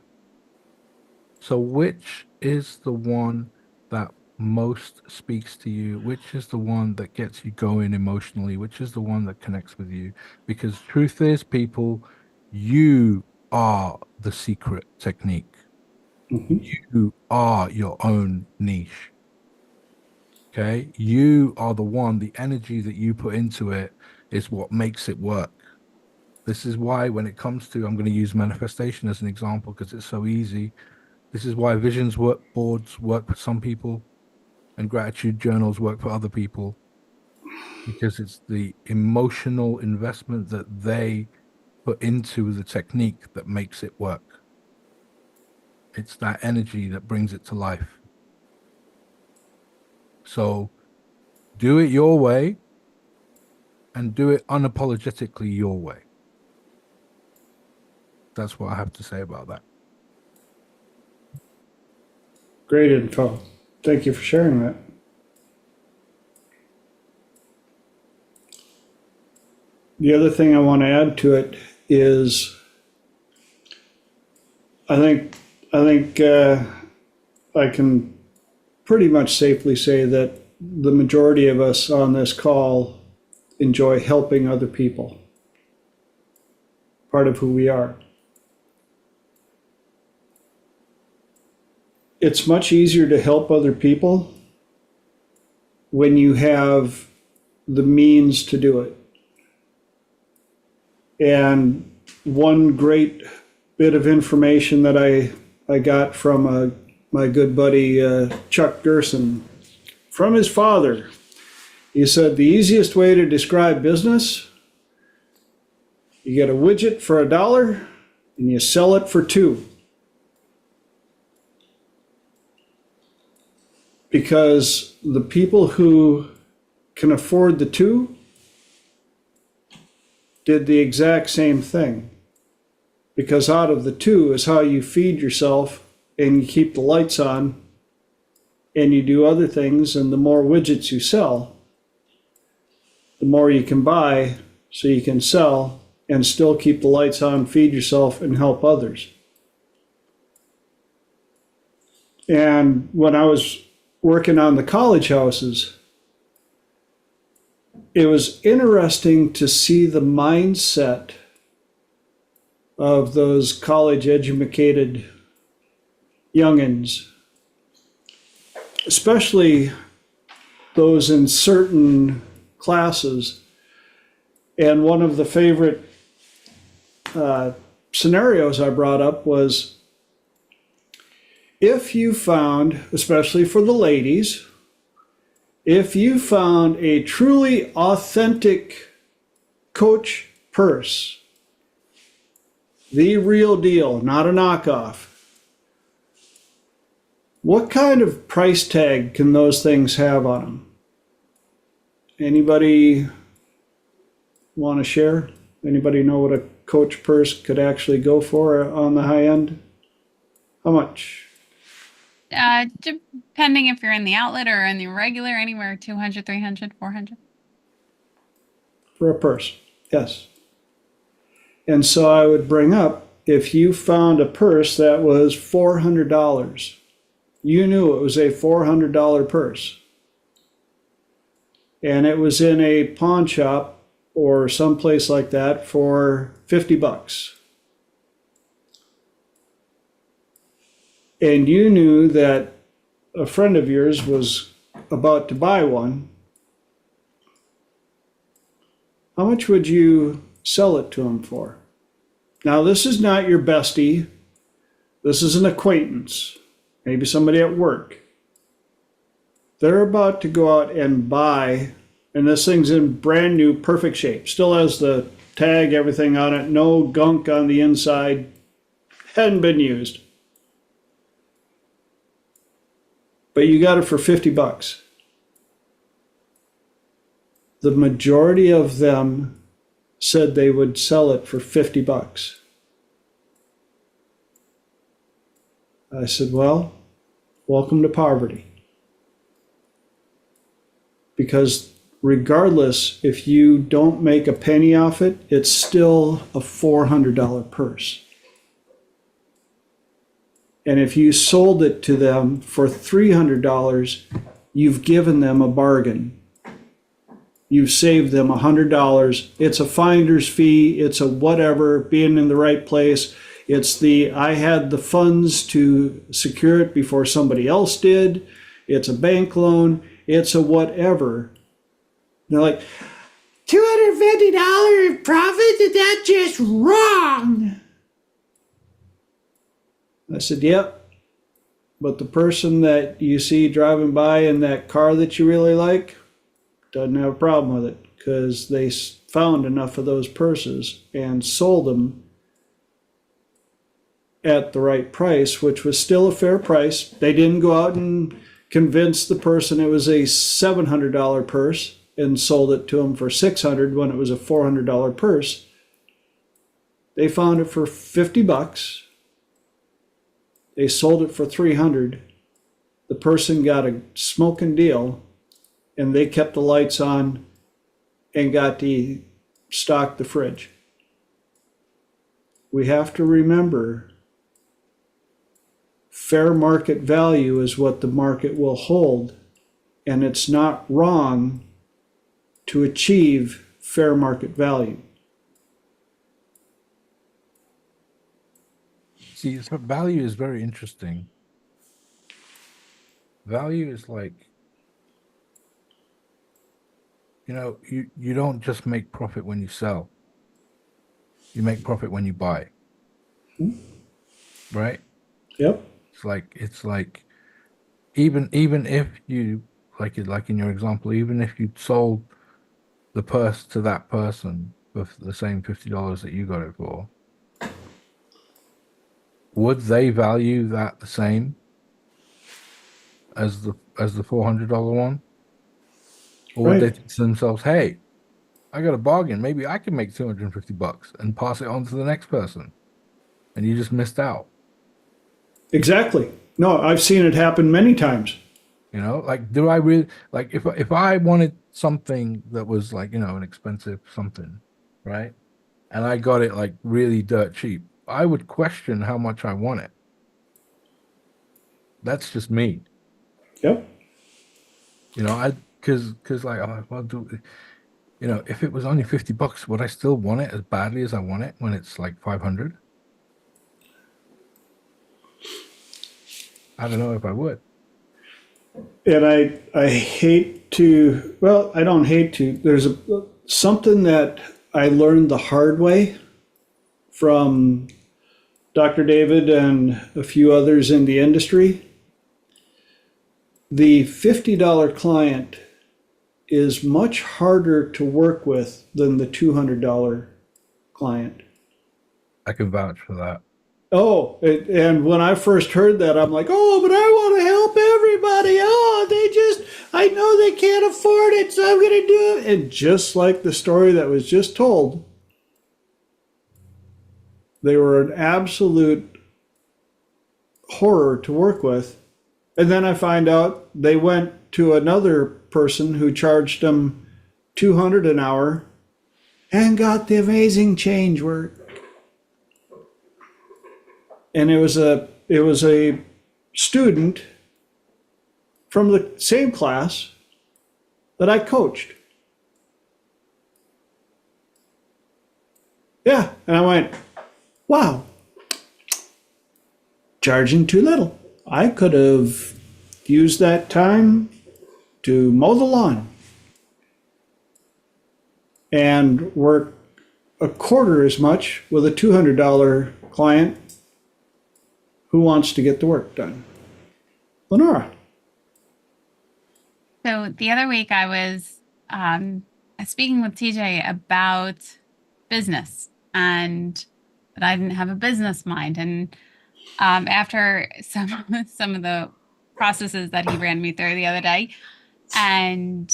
So which is the one that most speaks to you? Which is the one that gets you going emotionally? Which is the one that connects with you? Because truth is, people, you are the secret technique. You are your own niche. Okay? You are the one, the energy that you put into it is what makes it work. This is why when it comes to, I'm going to use manifestation as an example because it's so easy. This is why visions work, boards work for some people, and gratitude journals work for other people, because it's the emotional investment that they put into the technique that makes it work. It's that energy that brings it to life. So do it your way and do it unapologetically your way. That's what I have to say about that.
Great info. Thank you for sharing that. The other thing I want to add to it is I think I can pretty much safely say that the majority of us on this call enjoy helping other people. Part of who we are. It's much easier to help other people when you have the means to do it. And one great bit of information that I got from my good buddy Chuck Gerson, from his father, he said the easiest way to describe business, you get a widget for $1 and you sell it for $2. Because the people who can afford the $2 did the exact same thing. Because out of the $2 is how you feed yourself and you keep the lights on and you do other things, and the more widgets you sell, the more you can buy so you can sell and still keep the lights on, feed yourself, and help others. And when I was working on the college houses, it was interesting to see the mindset of those college-educated youngins, especially those in certain classes. And one of the favorite scenarios I brought up was, if you found, especially for the ladies, if you found a truly authentic Coach purse, the real deal, not a knockoff, what kind of price tag can those things have on them? Anybody want to share? Anybody know what a Coach purse could actually go for on the high end? How much?
Depending if you're in the outlet or in the regular, anywhere 200, 300, 400.
For a purse, yes. And so I would bring up, if you found a purse that was $400, you knew it was a $400 purse, and it was in a pawn shop or someplace like that for $50. And you knew that a friend of yours was about to buy one, how much would you sell it to them for? Now, this is not your bestie. This is an acquaintance, maybe somebody at work. They're about to go out and buy, and this thing's in brand new, perfect shape. Still has the tag, everything on it, no gunk on the inside, hadn't been used. But you got it for $50. The majority of them said they would sell it for $50. I said, well, welcome to poverty. Because regardless, if you don't make a penny off it, it's still a $400 purse. And if you sold it to them for $300, you've given them a bargain. You've saved them $100. It's a finder's fee. It's a whatever, being in the right place. It's the, I had the funds to secure it before somebody else did. It's a bank loan. It's a whatever. They're like, $250 profit? Is that just wrong? I said, yep. But the person that you see driving by in that car that you really like doesn't have a problem with it because they found enough of those purses and sold them at the right price, which was still a fair price. They didn't go out and convince the person it was a $700 purse and sold it to them for $600 when it was a $400 purse. They found it for $50. They sold it for $300. The person got a smoking deal, and they kept the lights on and got to stock the fridge. We have to remember fair market value is what the market will hold, and it's not wrong to achieve fair market value.
See, so value is very interesting. Value is like, you don't just make profit when you sell. You make profit when you buy. Right?
Yep.
It's like even if you like in your example, even if you sold the purse to that person for the same $50 that you got it for, would they value that the same as the $400 one? Or would they think to themselves, hey, I got a bargain, maybe I can make $250 and pass it on to the next person, and you just missed out?
Exactly. No, I've seen it happen many times.
Do I really, like, if I wanted something that was like, an expensive something, right? And I got it like really dirt cheap, I would question how much I want it. That's just me.
Yep.
Because like, if it was only $50, would I still want it as badly as I want it when it's like 500? I don't know if I would.
And I hate to, well, I don't hate to. There's something that I learned the hard way from Dr. David and a few others in the industry. The $50 client is much harder to work with than the $200 client.
I can vouch for that.
Oh, and when I first heard that, I'm like, oh, but I want to help everybody. Oh, I know they can't afford it, so I'm going to do it. And just like the story that was just told, they were an absolute horror to work with. And then I find out they went to another person who charged them $200 an hour and got the amazing change work. And it was a student from the same class that I coached. Yeah, and I went, wow, charging too little. I could have used that time to mow the lawn and work a quarter as much with a $200 client who wants to get the work done. Lenora.
So the other week I was speaking with TJ about business and that I didn't have a business mind. And after some of the processes that he ran me through the other day, and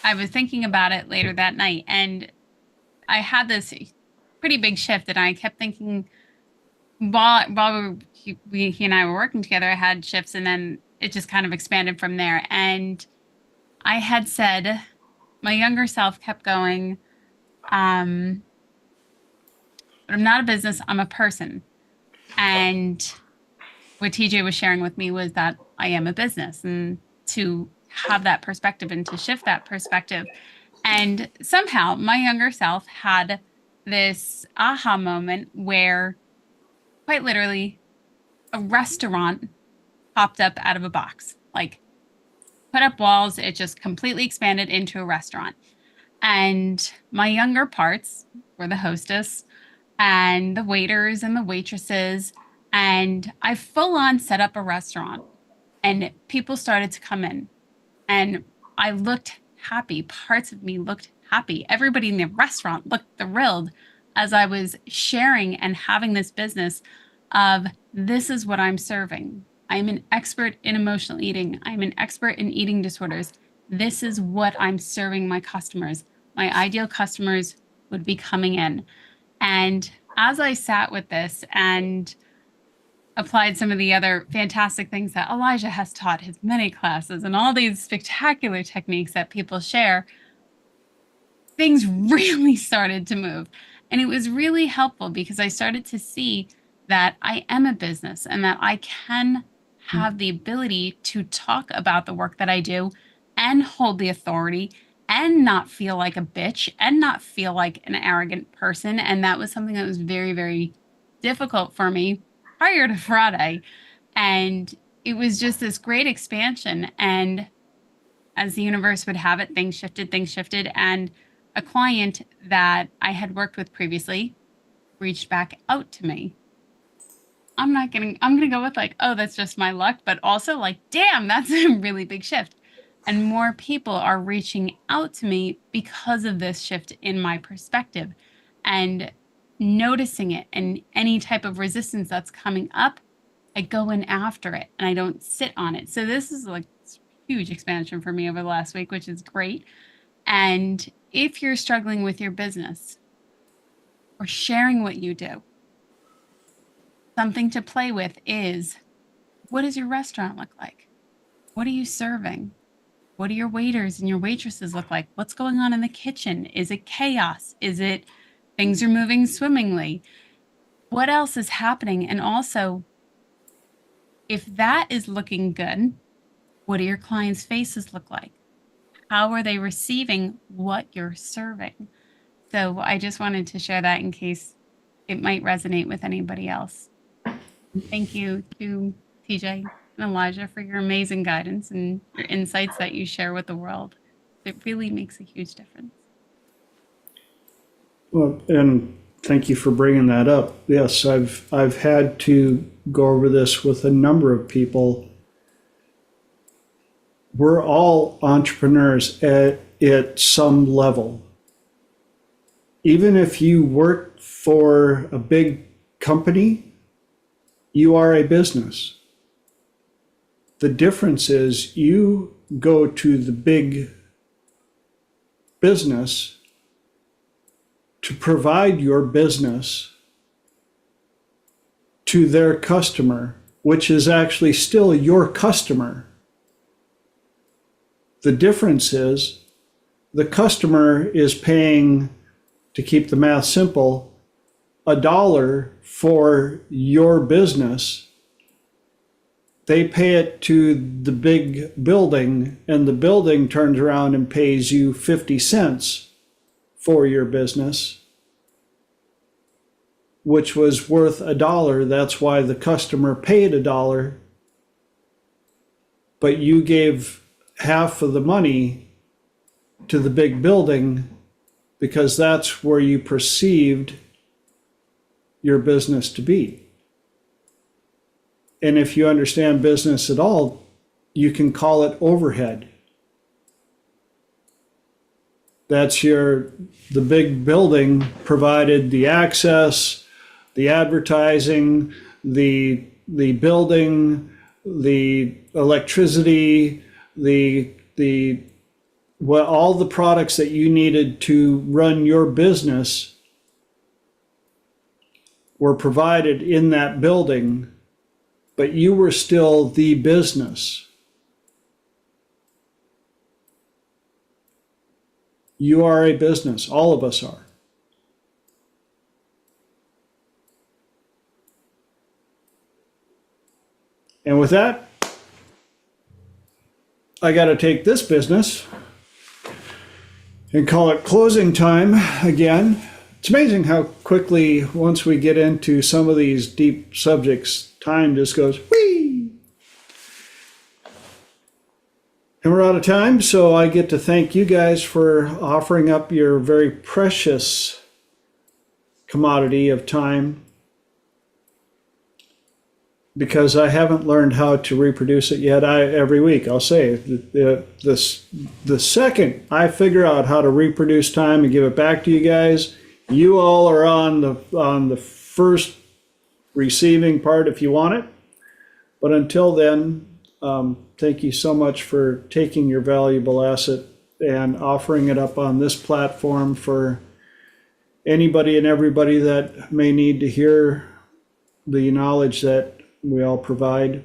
I was thinking about it later that night, and I had this pretty big shift, and I kept thinking while he and I were working together, I had shifts, and then it just kind of expanded from there. And I had said, my younger self kept going, but I'm not a business, I'm a person. And what TJ was sharing with me was that I am a business, and to have that perspective and to shift that perspective. And somehow my younger self had this aha moment where quite literally a restaurant popped up out of a box, like put up walls. It just completely expanded into a restaurant. And my younger parts were the hostess and the waiters and the waitresses. And I full on set up a restaurant, and people started to come in, and I looked happy. Parts of me looked happy. Everybody in the restaurant looked thrilled as I was sharing and having this business of, this is what I'm serving. I'm an expert in emotional eating. I'm an expert in eating disorders. This is what I'm serving my customers. My ideal customers would be coming in. And as I sat with this and applied some of the other fantastic things that Elijah has taught his many classes and all these spectacular techniques that people share, things really started to move. And it was really helpful because I started to see that I am a business and that I can have the ability to talk about the work that I do and hold the authority and not feel like a bitch and not feel like an arrogant person. And that was something that was very, very difficult for me prior to Friday. And it was just this great expansion. And as the universe would have it, things shifted. And a client that I had worked with previously reached back out to me. I'm going to go with like, oh, that's just my luck, but also like, damn, that's a really big shift. And more people are reaching out to me because of this shift in my perspective and noticing it, and any type of resistance that's coming up, I go in after it and I don't sit on it. So this is like huge expansion for me over the last week, which is great. And if you're struggling with your business or sharing what you do, something to play with is, what does your restaurant look like? What are you serving? What do your waiters and your waitresses look like? What's going on in the kitchen? Is it chaos? Is it things are moving swimmingly? What else is happening? And also, if that is looking good, what do your clients' faces look like? How are they receiving what you're serving? So I just wanted to share that in case it might resonate with anybody else. Thank you to TJ and Elijah for your amazing guidance and your insights that you share with the world. It really makes a huge difference.
Well, and thank you for bringing that up. Yes, I've had to go over this with a number of people. We're all entrepreneurs at some level. Even if you work for a big company, you are a business. The difference is you go to the big business to provide your business to their customer, which is actually still your customer. The difference is the customer is paying, to keep the math simple, $1 for your business. They pay it to the big building, and the building turns around and pays you 50 cents for your business, which was worth $1. That's why the customer paid $1, but you gave half of the money to the big building because that's where you perceived your business to be. And if you understand business at all, you can call it overhead. That's the big building provided the access, the advertising, the building, the electricity, all the products that you needed to run your business were provided in that building, but you were still the business. You are a business. All of us are. And with that, I got to take this business and call it closing time again. It's amazing how quickly, once we get into some of these deep subjects, time just goes, whee! And we're out of time, so I get to thank you guys for offering up your very precious commodity of time, because I haven't learned how to reproduce it yet. Every week I'll say, the second I figure out how to reproduce time and give it back to you guys, you all are on the first receiving part if you want it. But until then, thank you so much for taking your valuable asset and offering it up on this platform for anybody and everybody that may need to hear the knowledge that we all provide.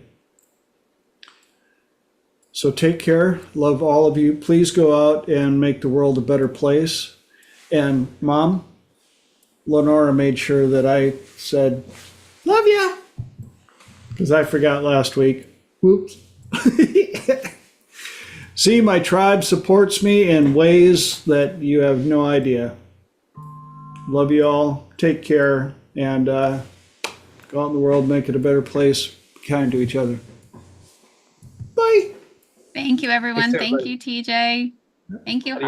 So take care. Love all of you. Please go out and make the world a better place. And Mom, Lenora made sure that I said, love ya, because I forgot last week. Whoops. See, my tribe supports me in ways that you have no idea. Love you all. Take care. And go out in the world, make it a better place. Be kind to each other. Bye.
Thank you, everyone.
Thanks,
Thank you, TJ. Thank you.